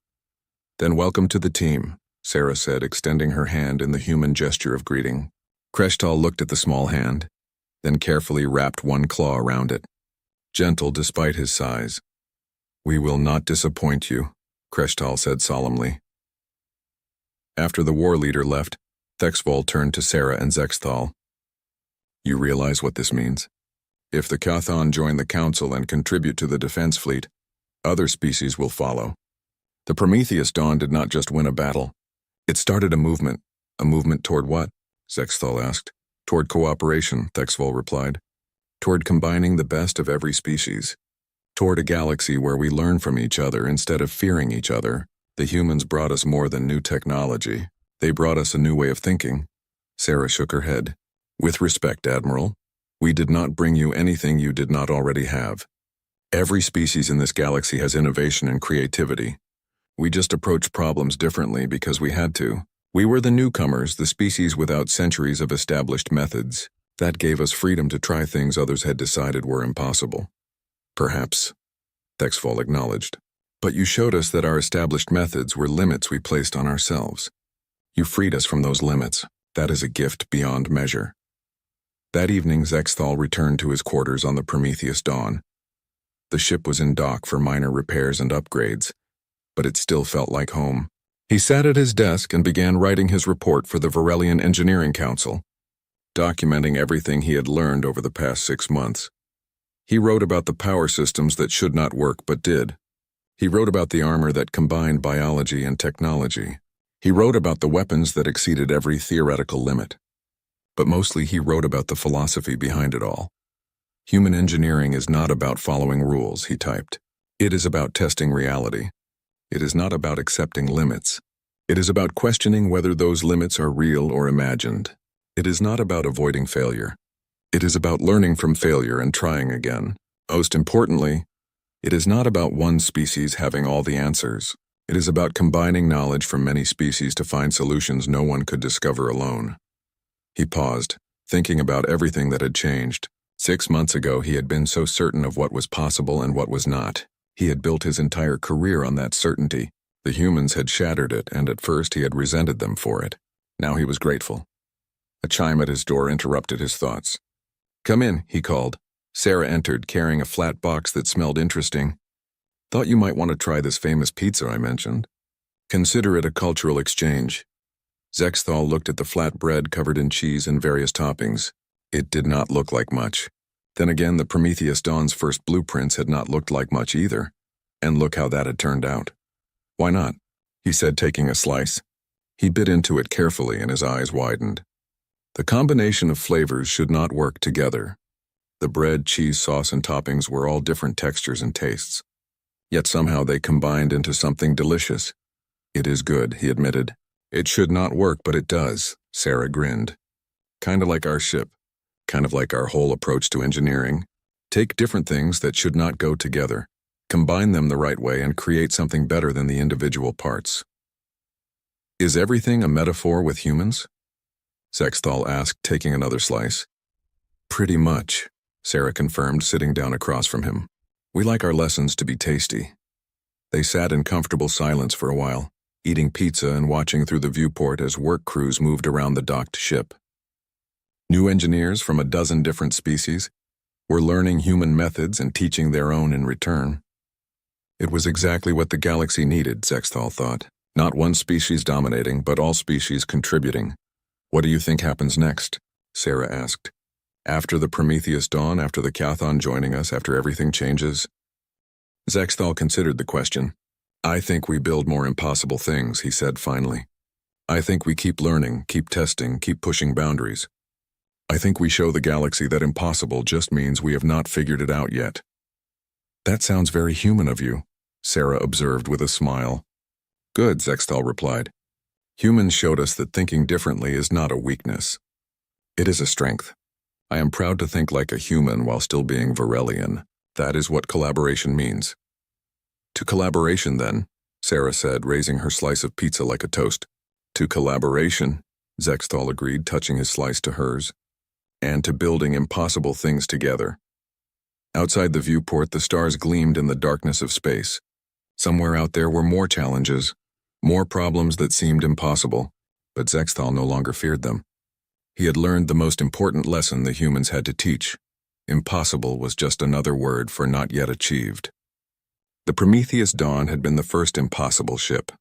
Then welcome to the team, Sarah said, extending her hand in the human gesture of greeting. Kreshetal looked at the small hand, then carefully wrapped one claw around it. Gentle despite his size. We will not disappoint you, Kreshetal said solemnly. After the war leader left, Thexval turned to Sarah and Zexthal. You realize what this means? If the Kathon join the Council and contribute to the defense fleet, other species will follow. The Prometheus Dawn did not just win a battle. It started a movement. A movement toward what? Zexthal asked. Toward cooperation, Thexval replied. Toward combining the best of every species. Toward a galaxy where we learn from each other instead of fearing each other. The humans brought us more than new technology. They brought us a new way of thinking. Sarah shook her head. With respect, Admiral, we did not bring you anything you did not already have. Every species in this galaxy has innovation and creativity. We just approach problems differently because we had to. We were the newcomers, the species without centuries of established methods. That gave us freedom to try things others had decided were impossible. Perhaps, Thexfall acknowledged. But you showed us that our established methods were limits we placed on ourselves. You freed us from those limits. That is a gift beyond measure. That evening, Zexthal returned to his quarters on the Prometheus Dawn. The ship was in dock for minor repairs and upgrades, but it still felt like home. He sat at his desk and began writing his report for the Varelian Engineering Council, documenting everything he had learned over the past 6 months. He wrote about the power systems that should not work but did. He wrote about the armor that combined biology and technology. He wrote about the weapons that exceeded every theoretical limit. But mostly he wrote about the philosophy behind it all. Human engineering is not about following rules, he typed. It is about testing reality. It is not about accepting limits. It is about questioning whether those limits are real or imagined. It is not about avoiding failure. It is about learning from failure and trying again. Most importantly, it is not about one species having all the answers. It is about combining knowledge from many species to find solutions no one could discover alone. He paused, thinking about everything that had changed. 6 months ago, he had been so certain of what was possible and what was not. He had built his entire career on that certainty. The humans had shattered it, and at first he had resented them for it. Now he was grateful. A chime at his door interrupted his thoughts. "Come in," he called. Sarah entered, carrying a flat box that smelled interesting. "Thought you might want to try this famous pizza I mentioned. Consider it a cultural exchange." Zexthal looked at the flat bread covered in cheese and various toppings. It did not look like much. Then again, the Prometheus Dawn's first blueprints had not looked like much either. And look how that had turned out. "Why not?" he said, taking a slice. He bit into it carefully and his eyes widened. The combination of flavors should not work together. The bread, cheese, sauce, and toppings were all different textures and tastes. Yet somehow they combined into something delicious. "It is good," he admitted. "It should not work, but it does," Sarah grinned. "Kind of like our ship. Kind of like our whole approach to engineering. Take different things that should not go together, combine them the right way, and create something better than the individual parts." "Is everything a metaphor with humans?" Zexthal asked, taking another slice. "Pretty much," Sarah confirmed, sitting down across from him. "We like our lessons to be tasty." They sat in comfortable silence for a while, eating pizza and watching through the viewport as work crews moved around the docked ship. New engineers from a dozen different species were learning human methods and teaching their own in return. It was exactly what the galaxy needed, Zexthal thought. Not one species dominating, but all species contributing. "What do you think happens next?" Sarah asked. "After the Prometheus Dawn, after the Cathon joining us, after everything changes?" Zexthal considered the question. "I think we build more impossible things," he said finally. "I think we keep learning, keep testing, keep pushing boundaries. I think we show the galaxy that impossible just means we have not figured it out yet." "That sounds very human of you," Sarah observed with a smile. "Good," Zexthal replied. "Humans showed us that thinking differently is not a weakness. It is a strength. I am proud to think like a human while still being Varelian. That is what collaboration means." "To collaboration, then," Sarah said, raising her slice of pizza like a toast. "To collaboration," Zexthal agreed, touching his slice to hers. "And to building impossible things together." Outside the viewport, the stars gleamed in the darkness of space. Somewhere out there were more challenges, more problems that seemed impossible, but Zexthal no longer feared them. He had learned the most important lesson the humans had to teach. Impossible was just another word for not yet achieved. The Prometheus Dawn had been the first impossible ship.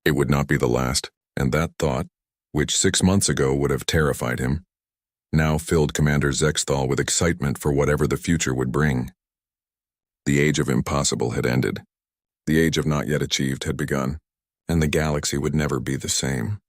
It would not be the last, and that thought, which 6 months ago would have terrified him, now filled Commander Zexthal with excitement for whatever the future would bring. The age of impossible had ended. The age of not yet achieved had begun, and the galaxy would never be the same.